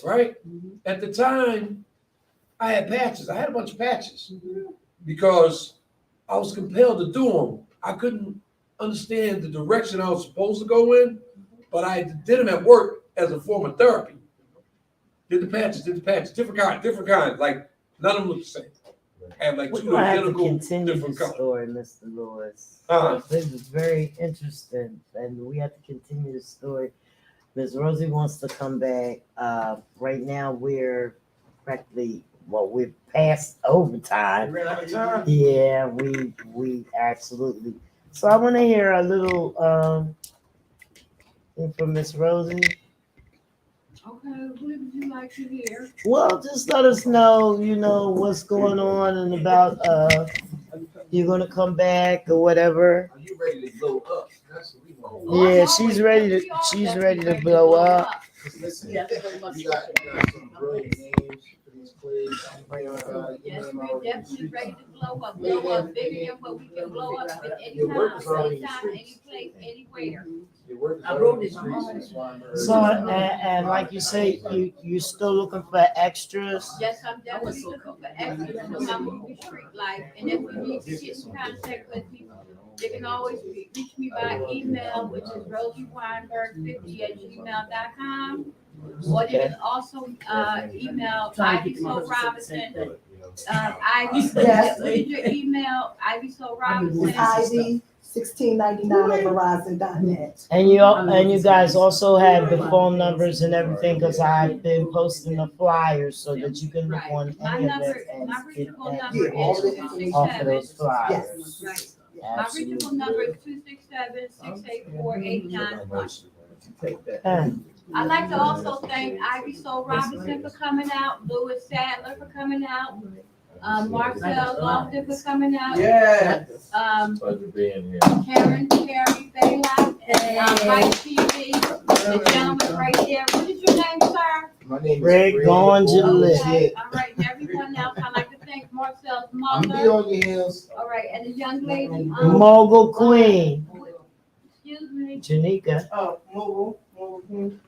right? At the time, I had patches. I had a bunch of patches because I was compelled to do them. I couldn't understand the direction I was supposed to go in, but I did them at work as a form of therapy. Did the patches, different kinds. Like none of them look the same. I have like We're two gonna have to identical, continue different the colors. story, Mr. Lewis. Uh-huh. This is very interesting, and we have to continue the story. Ms. Rosie wants to come back. Right now, we're practically, well, we're past overtime. Ran out of time. Yeah, we absolutely. So I want to hear a little thing from Miss Rosie. Okay, who would you like to hear? Well, just let us know, you know, what's going on and about you're gonna come back or whatever. Are you ready to blow up? That's what we want. Yeah, she's ready to blow up. Listen, Yeah. you got some great names for these plays. Yes, we're definitely ready to blow up bigger than what we can blow up at any Your work time, is already in the anytime, any streets. place, anywhere. Your work is I already wrote in the it. streets, Ms. Weinberg. So and like you say, you still looking for extras? Yes, I'm definitely looking for extras for my movie Street Life, and if you need to get in contact with me, they can always reach me by email, which is rosieweinberg50@gmail.com. Or you can also email IVYSOUL Robinson. Ivy, Yes. what is your email? IVYSOUL Robinson. It's ID 1699 at Verizon.net. And you guys also have the phone numbers and everything, because I've been posting the flyers so that you can look Right. on My any of number, it and my get original that number Yeah, all is of it. 267. off of those flyers. Yes. Right. My original Absolutely. number is 267-684-8911. And I'd like to also thank IVYSOUL Robinson for coming out, Louis Sadler for coming out, Marcel Lofton for coming out. Yeah. Pleasure being here. Karen, Carrie, Baylock, and Mike TV, the gentleman right there. What is your name, sir? My name is Greg Gonjalit. Okay, all right, and everyone else, I'd like to thank Marcel's I'm be mother. on your heels. All right, and the young lady, Mogul Queen, excuse me. Janika. Oh, mobile.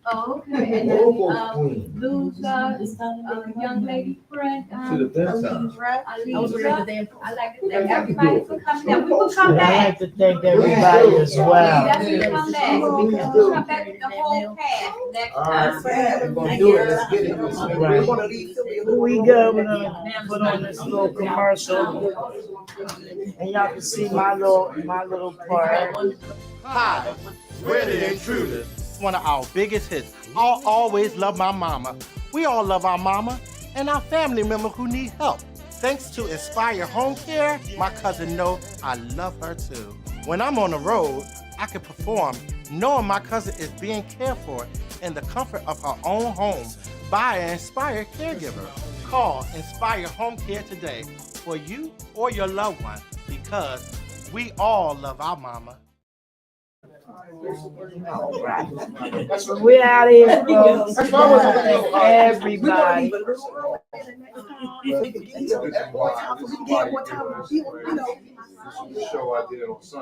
Oh, okay, and then, Local queen. Lou's, young lady friend, Should have been some. Alisa. I'd like to thank everybody for coming out. We will come And I'd back. like to thank everybody as well. Definitely come back. We'll come back with the whole cast next All time. right, we're gonna do it. Let's get it. Let's get it. Right. We're gonna leave Philly a Here little we bit. go. We're gonna put on this little commercial, and y'all can see my little part. Hi, we're the Intruders. One of our biggest hits. I'll always love my mama. We all love our mama and our family member who need help. Thanks to Inspire Home Care, my cousin knows I love her too. When I'm on the road, I can perform knowing my cousin is being cared for in the comfort of her own home by an Inspire caregiver. Call Inspire Home Care today for you or your loved one because we all love our mama. All right. We out here, folks. Everybody. Show I did on Sunday.